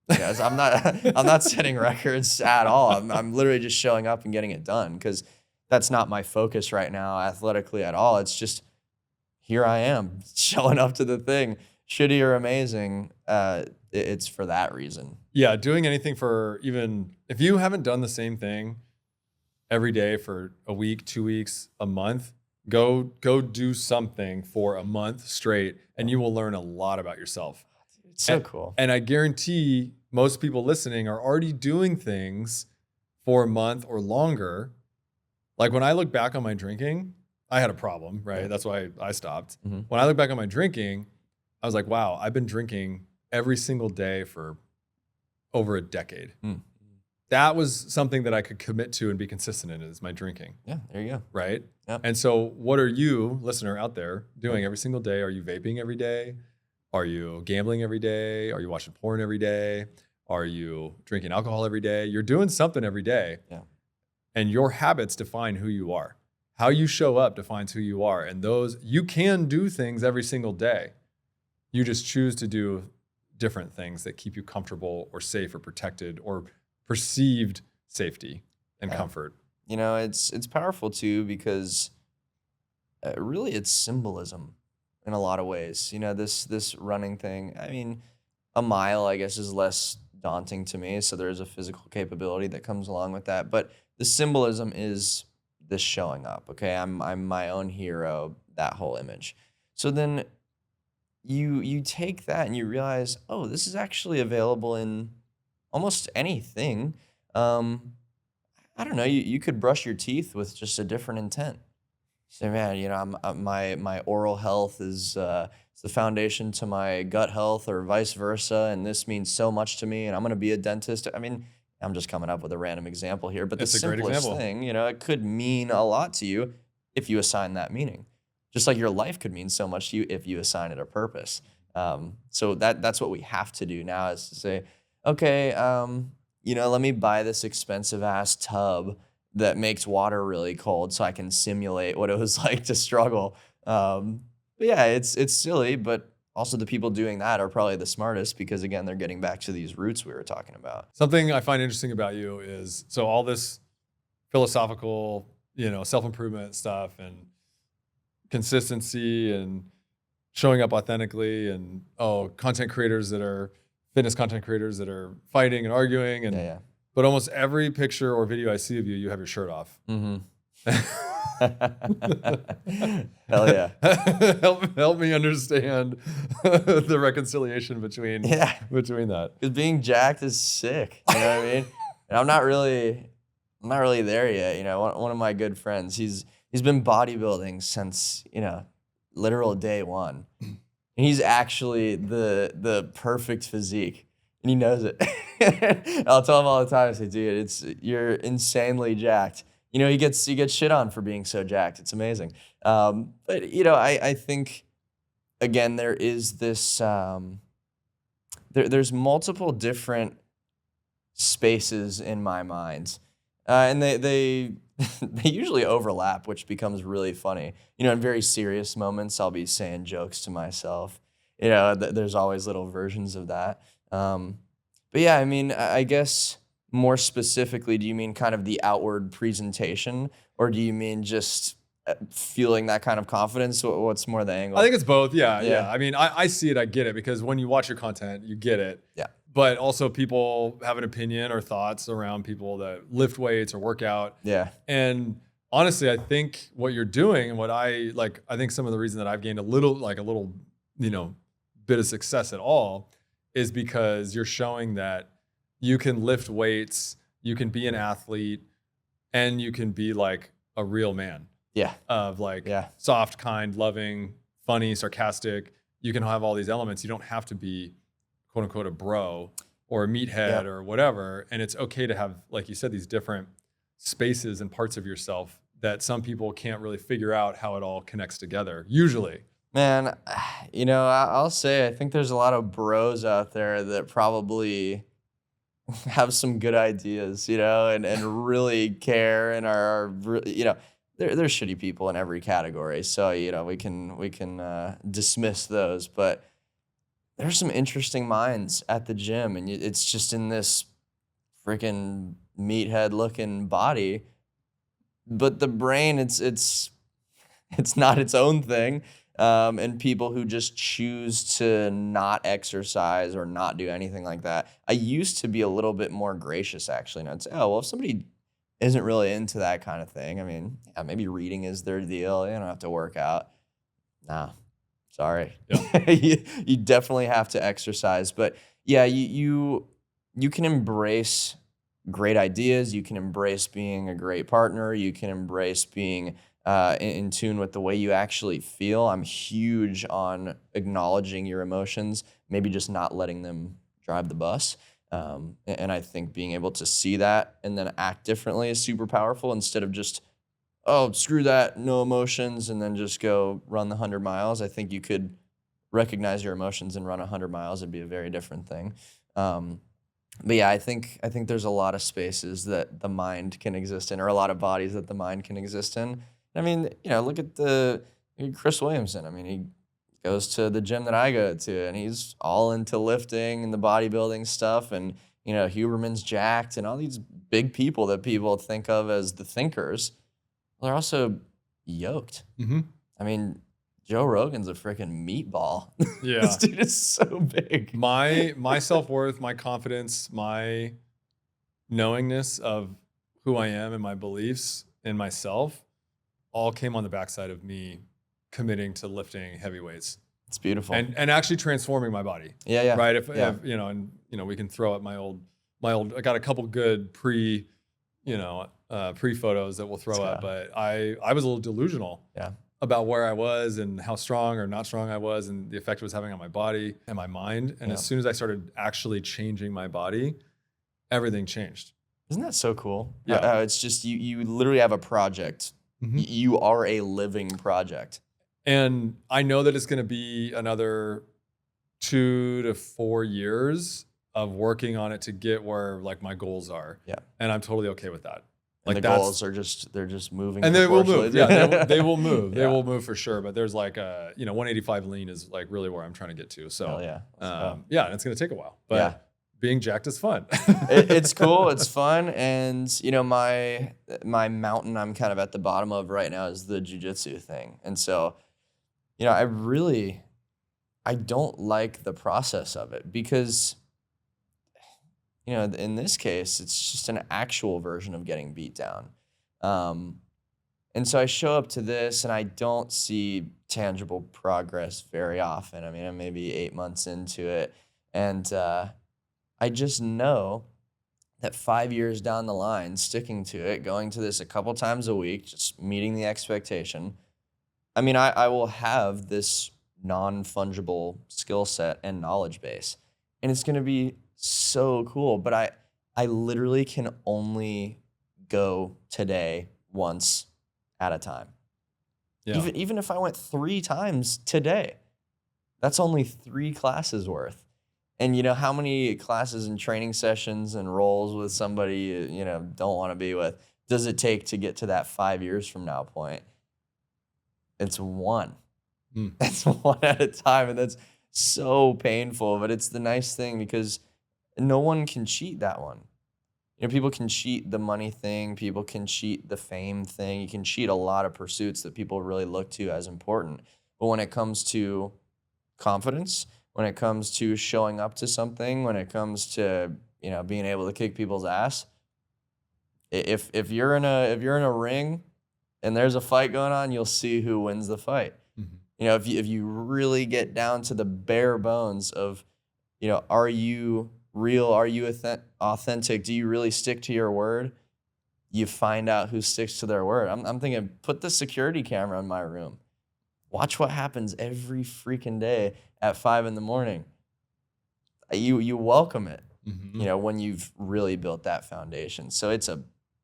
I'm not setting records at all. I'm literally just showing up and getting it done because that's not my focus right now athletically at all. It's just here I am showing up to the thing, shitty or amazing. It's for that reason. Yeah, doing anything for even if you haven't done the same thing every day for a week, 2 weeks, a month, go do something for a month straight, and you will learn a lot about yourself. It's so cool. And I guarantee most people listening are already doing things for a month or longer. Like when I look back on my drinking, I had a problem, right? Yeah. That's why I stopped. Mm-hmm. When I look back on my drinking, I was like, wow, I've been drinking every single day for over a decade. Mm. That was something that I could commit to and be consistent in is my drinking. Yeah, there you go. Right? Yep. And so what are you, listener out there, doing every single day? Are you vaping every day? Are you gambling every day? Are you watching porn every day? Are you drinking alcohol every day? You're doing something every day. Yeah. And your habits define who you are. How you show up defines who you are. And you can do things every single day. You just choose to do different things that keep you comfortable or safe or protected or perceived safety and comfort. It's powerful too because really it's symbolism in a lot of ways. This running thing. I mean, a mile I guess is less daunting to me, so there's a physical capability that comes along with that. But the symbolism is this showing up. Okay, I'm my own hero. That whole image. So then you take that and you realize, oh, this is actually available in almost anything. I don't know. You could brush your teeth with just a different intent. Say, man, my oral health is it's the foundation to my gut health, or vice versa, and this means so much to me, and I'm going to be a dentist. I mean, I'm just coming up with a random example here, but the It's a great simplest example. thing, it could mean a lot to you if you assign that meaning. Just like your life could mean so much to you if you assign it a purpose. So that's what we have to do now is to say, okay, let me buy this expensive ass tub that makes water really cold so I can simulate what it was like to struggle. But yeah, it's silly, but also the people doing that are probably the smartest because again, they're getting back to these roots we were talking about. Something I find interesting about you is so all this philosophical, self-improvement stuff and consistency and showing up authentically and fitness content creators that are fighting and arguing and Yeah. but almost every picture or video I see of you, you have your shirt off. Mm-hmm. Hell yeah. help me understand the reconciliation between that. Because being jacked is sick. You know what I mean? And I'm not really there yet. One of my good friends, he's been bodybuilding since, literal day one. And he's actually the perfect physique. And he knows it. I'll tell him all the time, I say, dude, you're insanely jacked. He gets shit on for being so jacked. It's amazing. But I think again there is this there's multiple different spaces in my mind, and they they usually overlap, which becomes really funny. In very serious moments, I'll be saying jokes to myself. there's always little versions of that. But yeah, I mean, I guess more specifically, do you mean kind of the outward presentation, or do you mean just feeling that kind of confidence? What's more the I angle? think it's both. Yeah. Yeah. I mean, I see it. I get it because when you watch your content, you get it. Yeah. But also people have an opinion or thoughts around people that lift weights or work out. Yeah. And honestly, I think what you're doing and what I think some of the reason that I've gained a little, bit of success at all is because you're showing that you can lift weights, you can be an athlete, and you can be like a real man. Yeah. Of soft, kind, loving, funny, sarcastic. You can have all these elements. You don't have to be quote unquote a bro or a meathead or whatever. And it's okay to have, like you said, these different spaces and parts of yourself that some people can't really figure out how it all connects together, usually. Man, I'll say I think there's a lot of bros out there that probably have some good ideas, and really care and there's shitty people in every category. So, we can dismiss those, but there's some interesting minds at the gym, and it's just in this freaking meathead looking body, but the brain, it's not its own thing. And people who just choose to not exercise or not do anything like that. I used to be a little bit more gracious, actually. And I'd say, oh, well, if somebody isn't really into that kind of thing, I mean, yeah, maybe reading is their deal. You don't have to work out. Nah, sorry. Yeah. you definitely have to exercise. But yeah, you can embrace great ideas. You can embrace being a great partner. You can embrace being in tune with the way you actually feel. I'm huge on acknowledging your emotions, maybe just not letting them drive the bus. And I think being able to see that and then act differently is super powerful instead of just, oh, screw that, no emotions, and then just go run the 100 miles. I think you could recognize your emotions and run 100 miles. It'd be a very different thing. But yeah, I think there's a lot of spaces that the mind can exist in, or a lot of bodies that the mind can exist in. I mean, look at Chris Williamson. I mean, he goes to the gym that I go to, and he's all into lifting and the bodybuilding stuff. And, Huberman's jacked, and all these big people that people think of as the thinkers, well, they're also yoked. Mm-hmm. I mean, Joe Rogan's a freaking meatball. Yeah. This dude is so big. My self-worth, my confidence, my knowingness of who I am and my beliefs in myself all came on the backside of me committing to lifting heavy weights. It's beautiful. And actually transforming my body. Yeah. Right. If we can throw up my old, I got a couple good pre photos that we'll throw up, but I was a little delusional about where I was and how strong or not strong I was and the effect it was having on my body and my mind. And as soon as I started actually changing my body, everything changed. Isn't that so cool? Yeah. It's just, you literally have a project. Mm-hmm. You are a living project. And I know that it's going to be another 2 to 4 years of working on it to get where like my goals are. Yeah. And I'm totally okay with that. Like the goals are they're just moving. And they will move. Yeah, they will move. Yeah. They will move for sure. But there's 185 lean is like really where I'm trying to get to. So and it's going to take a while, but being jacked is fun. It's cool. It's fun. And my mountain I'm kind of at the bottom of right now is the jiu-jitsu thing. And so, I don't like the process of it because, in this case, it's just an actual version of getting beat down. And so I show up to this and I don't see tangible progress very often. I mean, I'm maybe 8 months into it. And I just know that 5 years down the line, sticking to it, going to this a couple times a week, just meeting the expectation, I mean, I will have this non-fungible skill set and knowledge base. And it's going to be so cool. But I literally can only go today once at a time. Yeah. Even if I went 3 times today, that's only 3 classes worth. And how many classes and training sessions and roles with somebody you don't want to be with does it take to get to that 5 years from now point? It's 1. It's 1 at a time, and so painful, but it's the nice thing because no one can cheat that one. People can cheat the money thing, people can cheat the fame thing, you can cheat a lot of pursuits that people really look to as important. But when it comes to confidence, when it comes to showing up to something, when it comes to, being able to kick people's ass, if you're in a ring and there's a fight going on, you'll see who wins the fight. Mhm. If you really get down to the bare bones of, are you real? Are you authentic? Do you really stick to your word? You find out who sticks to their word. I'm thinking, put the security camera in my room. Watch what happens every freaking day at 5 a.m. You welcome it, Mhm. when you've really built that foundation. So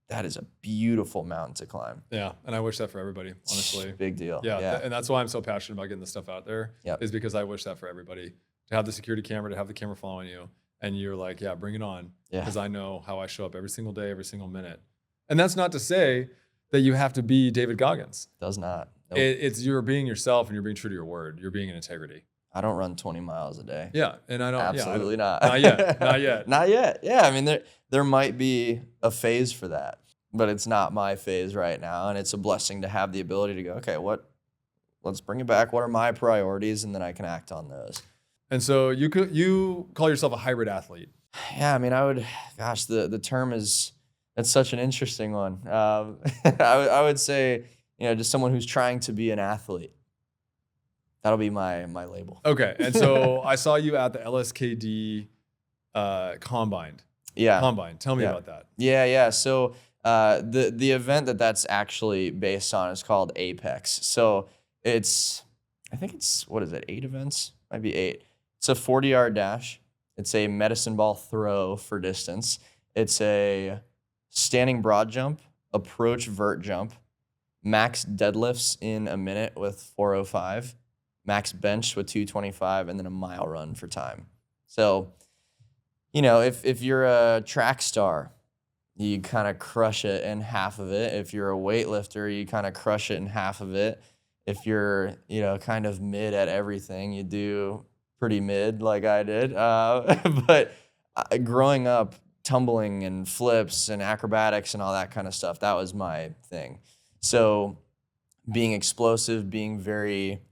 that is a beautiful mountain to climb. Yeah, and I wish that for everybody, honestly. Big deal. Yeah, Yeah. and that's why I'm so passionate about getting this stuff out there. Yep. Is because I wish that for everybody, to have the security camera, to have the camera following you, and you're like, yeah, bring it on, Yeah. because I know how I show up every single day, every single minute. And that's not to say that you have to be David Goggins. Does not. Nope. It's you're being yourself and you're being true to your word. You're being in integrity. I don't run 20 miles a day. Yeah, and I don't. Absolutely not. Not yet. Not yet. Not yet. Yeah, I mean there might be a phase for that, but it's not my phase right now, and it's a blessing to have the ability to go, okay, let's bring it back. What are my priorities, and then I can act on those. And so you call yourself a hybrid athlete. Yeah, I mean, the term it's such an interesting one. I would say, just someone who's trying to be an athlete. That'll be my label. Okay, and so I saw you at the LSKD Combine. Yeah. Combine. Tell me Yeah. about that. Yeah. So the event that's actually based on is called Apex. So I think it's, what is it, 8 events? Might be 8. It's a 40-yard dash. It's a medicine ball throw for distance. It's a standing broad jump, approach vert jump, max deadlifts in a minute with 405, max bench with 225, and then a mile run for time. So, if you're a track star, you kind of crush it in half of it. If you're a weightlifter, you kind of crush it in half of it. If you're, kind of mid at everything, you do pretty mid like I did. But growing up, tumbling and flips and acrobatics and all that kind of stuff, that was my thing. So being explosive, being very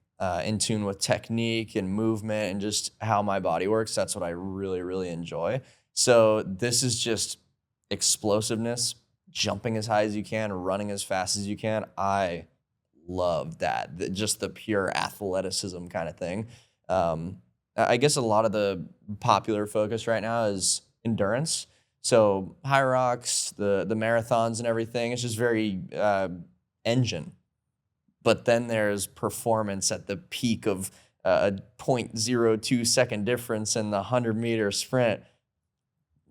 in tune with technique and movement and just how my body works, that's what I really, really enjoy. So this is just explosiveness, jumping as high as you can, running as fast as you can. I love that. Just the pure athleticism kind of thing. I guess a lot of the popular focus right now is endurance. So high rocks, the marathons and everything, it's just very engine. But then there's performance at the peak of a 0.02 second difference in the 100-meter sprint.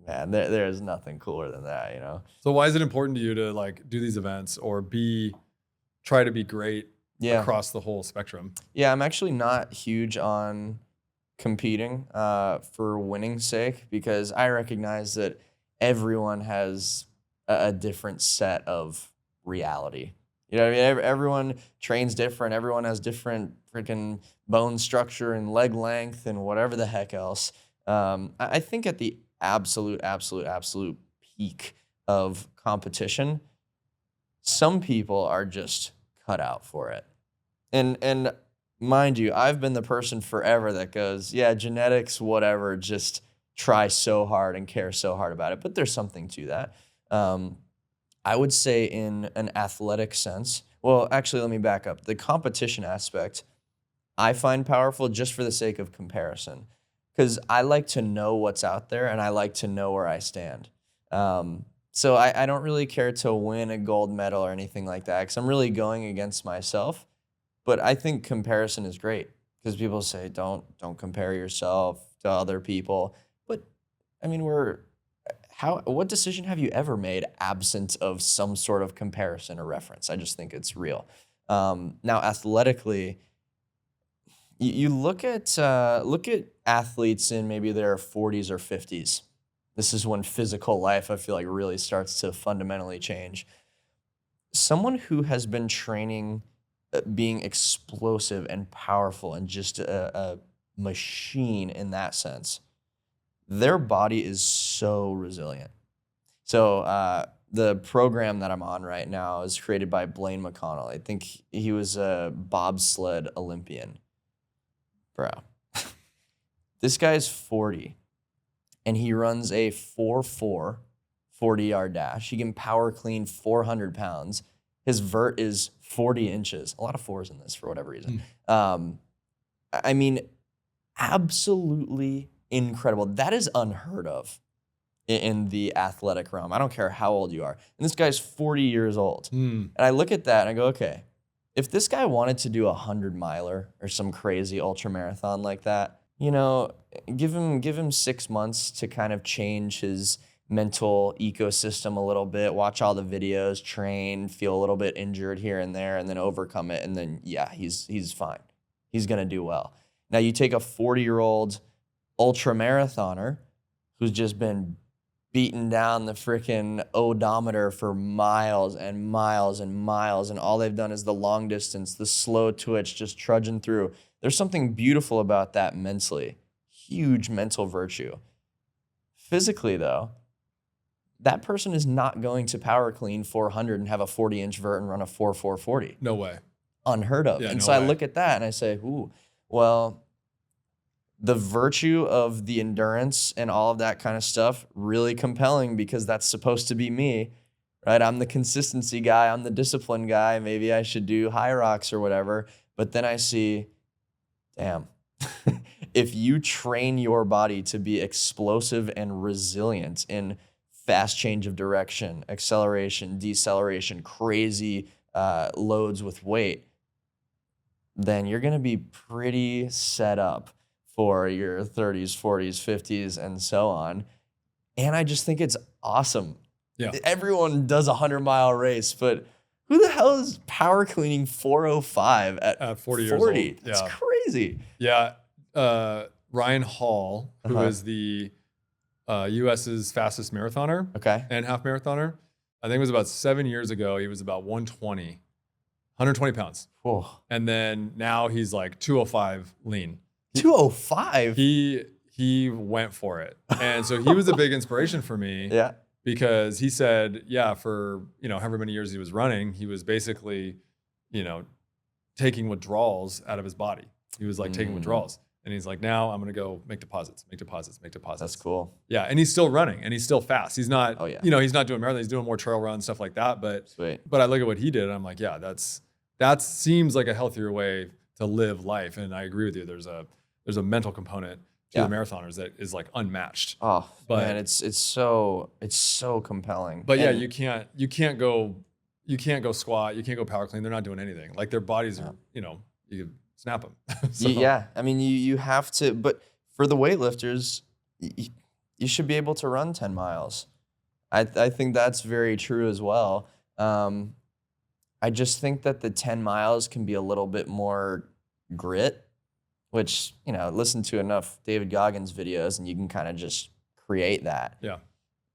Man, there is nothing cooler than that, So why is it important to you to do these events or try to be great across the whole spectrum? Yeah, I'm actually not huge on competing for winning's sake, because I recognize that everyone has a different set of reality. You know what I mean? Everyone trains different. Everyone has different freaking bone structure and leg length and whatever the heck else. I think at the absolute peak of competition, some people are just cut out for it. And mind you, I've been the person forever that goes, yeah, genetics, whatever, just try so hard and care so hard about it. But there's something to that. I would say in an athletic sense, well, actually, let me back up. The competition aspect, I find powerful just for the sake of comparison, because I like to know what's out there and I like to know where I stand. So I don't really care to win a gold medal or anything like that, because I'm really going against myself. But I think comparison is great, because people say don't compare yourself to other people. But I mean, what decision have you ever made absent of some sort of comparison or reference? I just think it's real. Now, athletically, you look at athletes in maybe their 40s or 50s. This is when physical life, I feel like, really starts to fundamentally change. Someone who has been training, being explosive and powerful and just a machine in that sense. Their body is so resilient. So the program that I'm on right now is created by Blaine McConnell. I think he was a bobsled Olympian. Bro, this guy's 40, and he runs a 4.4 40-yard dash. He can power clean 400 pounds. His vert is 40 inches. A lot of fours in this for whatever reason. I mean, absolutely incredible. That is unheard of in the athletic realm. I don't care how old you are. And this guy's 40 years old. And I look at that and I go, okay, if this guy wanted to do a 100-miler or some crazy ultra marathon like that, you know, give him 6 months to kind of change his mental ecosystem a little bit, watch all the videos, train, feel a little bit injured here and there, and then overcome it. And then, yeah, he's fine. He's going to do well. Now you take a 40-year-old ultra marathoner who's just been beating down the freaking odometer for miles and miles and miles, and all they've done is the long distance, the slow twitch, just trudging through. There's something beautiful about that mentally. Huge mental virtue. Physically, though, that person is not going to power clean 400 and have a 40-inch vert and run a 4.440. No way. Unheard of. Yeah, and no so way. I look at that and I say, ooh, well, the virtue of the endurance and all of that kind of stuff, really compelling because that's supposed to be me, right? I'm the consistency guy. I'm the discipline guy. Maybe I should do high rocks or whatever. But then I see, damn, if you train your body to be explosive and resilient in fast change of direction, acceleration, deceleration, crazy loads with weight, then you're going to be pretty set up for your 30s, 40s, 50s, and so on. And I just think it's awesome. Yeah. Everyone does a 100-mile race, but who the hell is power cleaning 4:05 at 40 years old? That's Yeah. crazy. Yeah. Ryan Hall, who is the U.S.'s fastest marathoner and half marathoner, I think it was about 7 years ago. He was about 120 pounds. Whoa. And then now he's like 205 lean. 205? He went for it. And so he was a big inspiration for me. Yeah. Because he said, yeah, for, however many years he was running, he was basically, taking withdrawals out of his body. He was like taking withdrawals. And he's like, now I'm going to go make deposits. That's cool. Yeah. And he's still running and he's still fast. He's not, he's not doing marathons. He's doing more trail runs, stuff like that. But I look at what he did and I'm like, yeah, that seems like a healthier way to live life. And I agree with you. There's a mental component to the marathoners that is like unmatched. Oh, but man, it's so compelling. But yeah, you can't go squat, you can't go power clean. They're not doing anything. Like their bodies are, you can snap them. So. Yeah, I mean, you have to. But for the weightlifters, you should be able to run 10 miles. I think that's very true as well. I just think that the 10 miles can be a little bit more grit. Which, listen to enough David Goggins videos and you can kind of just create that. Yeah.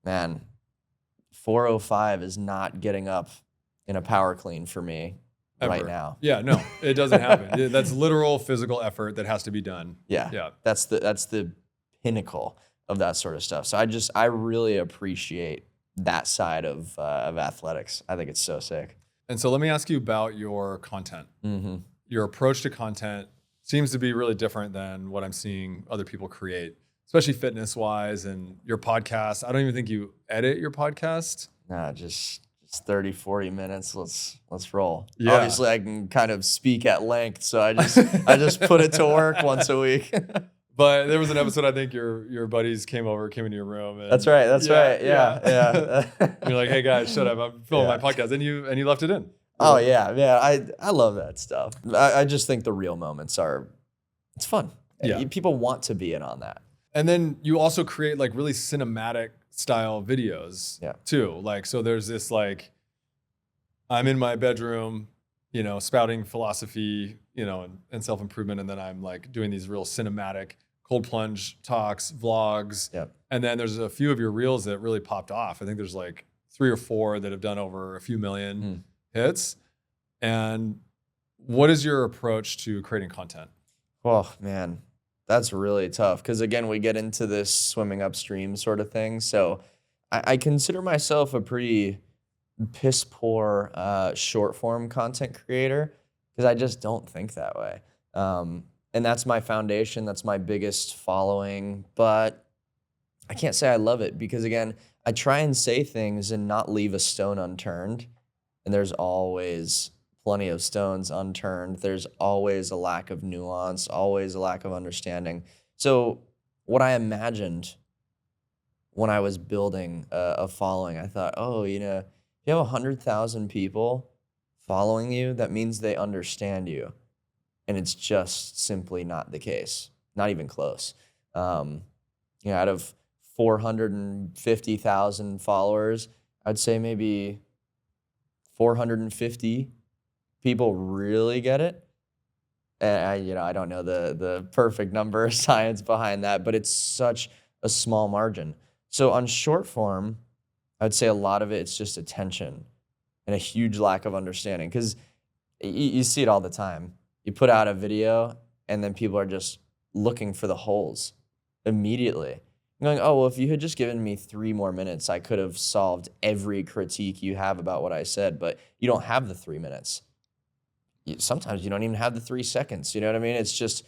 Man, 4:05 is not getting up in a power clean for me right now. Yeah, no, it doesn't happen. That's literal physical effort that has to be done. Yeah. Yeah. That's the pinnacle of that sort of stuff. So I really appreciate that side of athletics. I think it's so sick. And so let me ask you about your content. Mm-hmm. Your approach to content seems to be really different than what I'm seeing other people create, especially fitness-wise and your podcast. I don't even think you edit your podcast. Nah, just 30, 40 minutes. Let's roll. Yeah. Obviously, I can kind of speak at length, so I just put it to work once a week. But there was an episode, I think your buddies came into your room. And That's right. Yeah. You're like, hey guys, shut up. I'm filming my podcast. And you left it in. Oh yeah. I love that stuff. I just think the real moments it's fun. Yeah. People want to be in on that. And then you also create like really cinematic style videos too. Like, so there's this like, I'm in my bedroom, spouting philosophy, and self-improvement. And then I'm like doing these real cinematic cold plunge talks, vlogs. Yep. And then there's a few of your reels that really popped off. I think there's like 3 or 4 that have done over a few million hits. And what is your approach to creating content? Oh man, That's really tough because again, we get into this swimming upstream sort of thing. So I consider myself a pretty piss poor short form content creator because I just don't think that way. And that's my foundation. That's my biggest following. But I can't say I love it because again, I try and say things and not leave a stone unturned. And there's always plenty of stones unturned. There's always a lack of nuance, always a lack of understanding. So, what I imagined when I was building a following, I thought, oh, if you have 100,000 people following you, that means they understand you. And it's just simply not the case, not even close. Out of 450,000 followers, I'd say maybe 450 people really get it. And I don't know the perfect number of science behind that, but it's such a small margin. So on short form, I'd say a lot of it's just attention and a huge lack of understanding because you see it all the time. You put out a video and then people are just looking for the holes immediately. Going, oh, well, if you had just given me 3 more minutes, I could have solved every critique you have about what I said, but you don't have the 3 minutes. Sometimes you don't even have the 3 seconds. You know what I mean? It's just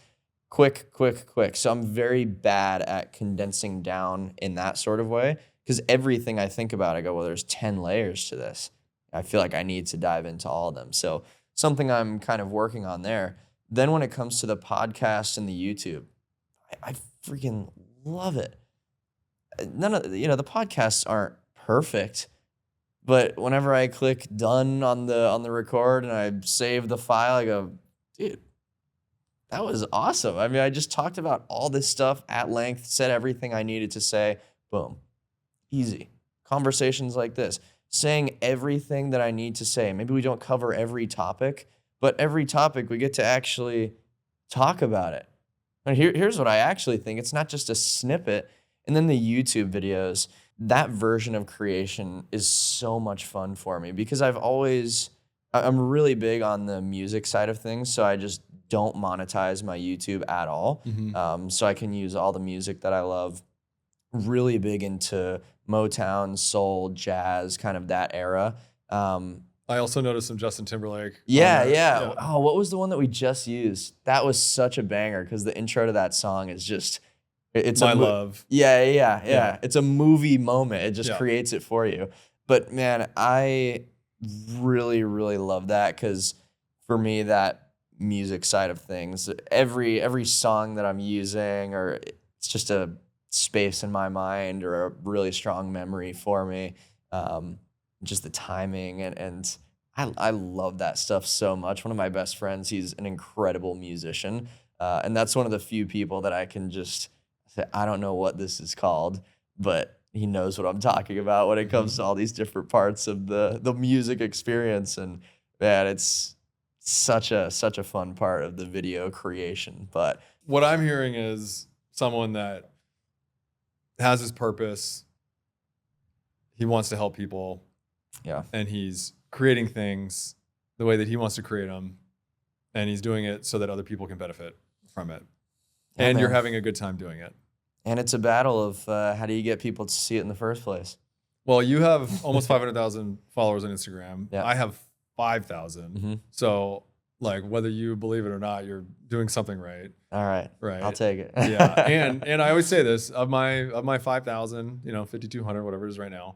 quick, quick, quick. So I'm very bad at condensing down in that sort of way because everything I think about, I go, well, there's 10 layers to this. I feel like I need to dive into all of them. So something I'm kind of working on there. Then when it comes to the podcast and the YouTube, I freaking love it. None of the podcasts aren't perfect, but whenever I click done on the record and I save the file, I go, dude, that was awesome. I mean, I just talked about all this stuff at length, said everything I needed to say. Boom. Easy. Conversations like this, saying everything that I need to say. Maybe we don't cover every topic, but every topic we get to actually talk about it. And here's what I actually think. It's not just a snippet. And then the YouTube videos, that version of creation is so much fun for me because I'm really big on the music side of things. So I just don't monetize my YouTube at all. So I can use all the music that I love. Really big into Motown, soul, jazz, kind of that era. I also noticed some Justin Timberlake. Yeah. Oh, what was the one that we just used? That was such a banger because the intro to that song is just... It's My Love. Yeah. It's a movie moment. It just creates it for you. But man, I really, really love that because for me, that music side of things, every song that I'm using, or it's just a space in my mind or a really strong memory for me. Just the timing and I love that stuff so much. One of my best friends, he's an incredible musician. And that's one of the few people that I can just say, I don't know what this is called, but he knows what I'm talking about when it comes to all these different parts of the music experience. And man, it's such a fun part of the video creation. But what I'm hearing is someone that has his purpose. He wants to help people. Yeah. And he's creating things the way that he wants to create them. And he's doing it so that other people can benefit from it. Yeah, and man. You're having a good time doing it. And it's a battle of how do you get people to see it in the first place? Well, you have almost 500,000 followers on Instagram. Yeah. I have 5,000. So, like, whether you believe it or not, you're doing something right. All right. Right. I'll take it. Yeah. And I always say this, of my 5,000, 5,200, whatever it is right now,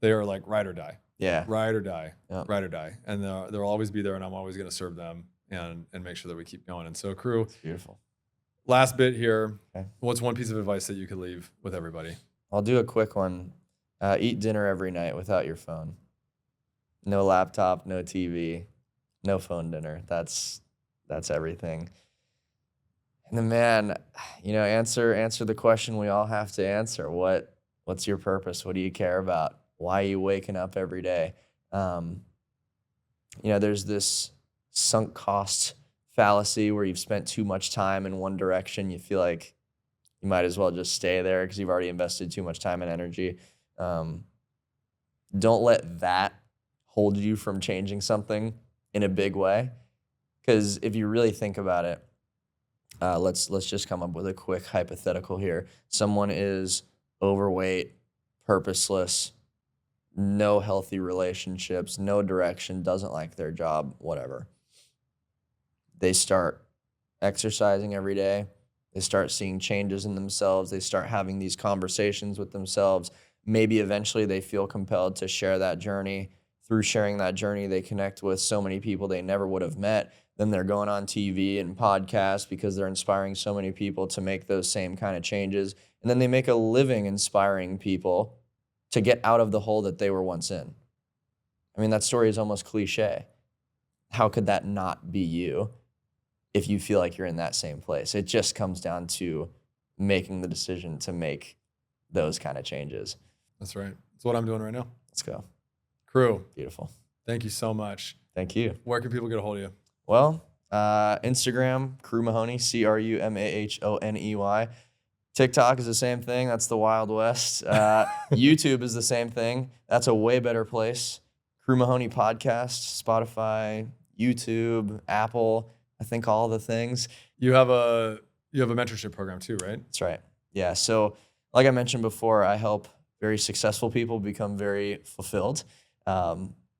they are like ride or die. Yeah. Ride or die. Yep. Ride or die. And they'll always be there, and I'm always going to serve them and make sure that we keep going. And so, crew, It's beautiful. last bit here. Okay. What's one piece of advice that you could leave with everybody? I'll do a quick one. Eat dinner every night without your phone. No laptop, no TV, no phone dinner. That's everything. And then, man, answer the question we all have to answer. What's your purpose? What do you care about? Why are you waking up every day? There's this sunk cost fallacy where you've spent too much time in one direction. You feel like you might as well just stay there because you've already invested too much time and energy. Don't let that hold you from changing something in a big way. Because if you really think about it, let's just come up with a quick hypothetical here. Someone is overweight, purposeless, no healthy relationships, no direction, doesn't like their job, whatever. They start exercising every day. They start seeing changes in themselves. They start having these conversations with themselves. Maybe eventually they feel compelled to share that journey. Through sharing that journey, they connect with so many people they never would have met. Then they're going on TV and podcasts because they're inspiring so many people to make those same kind of changes. And then they make a living inspiring people to get out of the hole that they were once in. I mean, that story is almost cliche. How could that not be you if you feel like you're in that same place? It just comes down to making the decision to make those kind of changes. That's right. That's what I'm doing right now. Let's go. Crew, Beautiful. thank you so much. Thank you. Where can people get a hold of you? Well, Instagram, Crew Mahoney, CRUMAHONEY. TikTok is the same thing. That's the Wild West. YouTube is the same thing. That's a way better place. Crew Mahoney podcast, Spotify, YouTube, Apple, I think all the things. You have a mentorship program too, right? That's right. Yeah. So like I mentioned before, I help very successful people become very fulfilled.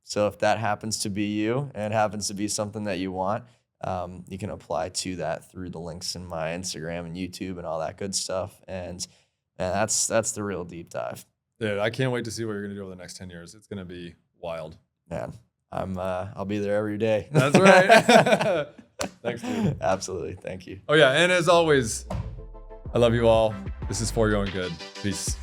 So if that happens to be you and happens to be something that you want, you can apply to that through the links in my Instagram and YouTube and all that good stuff. And that's the real deep dive. Dude, I can't wait to see what you're going to do over the next 10 years. It's going to be wild. Man, I'll be there every day. That's right. Thanks, dude. Absolutely. Thank you. Oh, yeah. And as always, I love you all. This is For Your Own Good. Peace.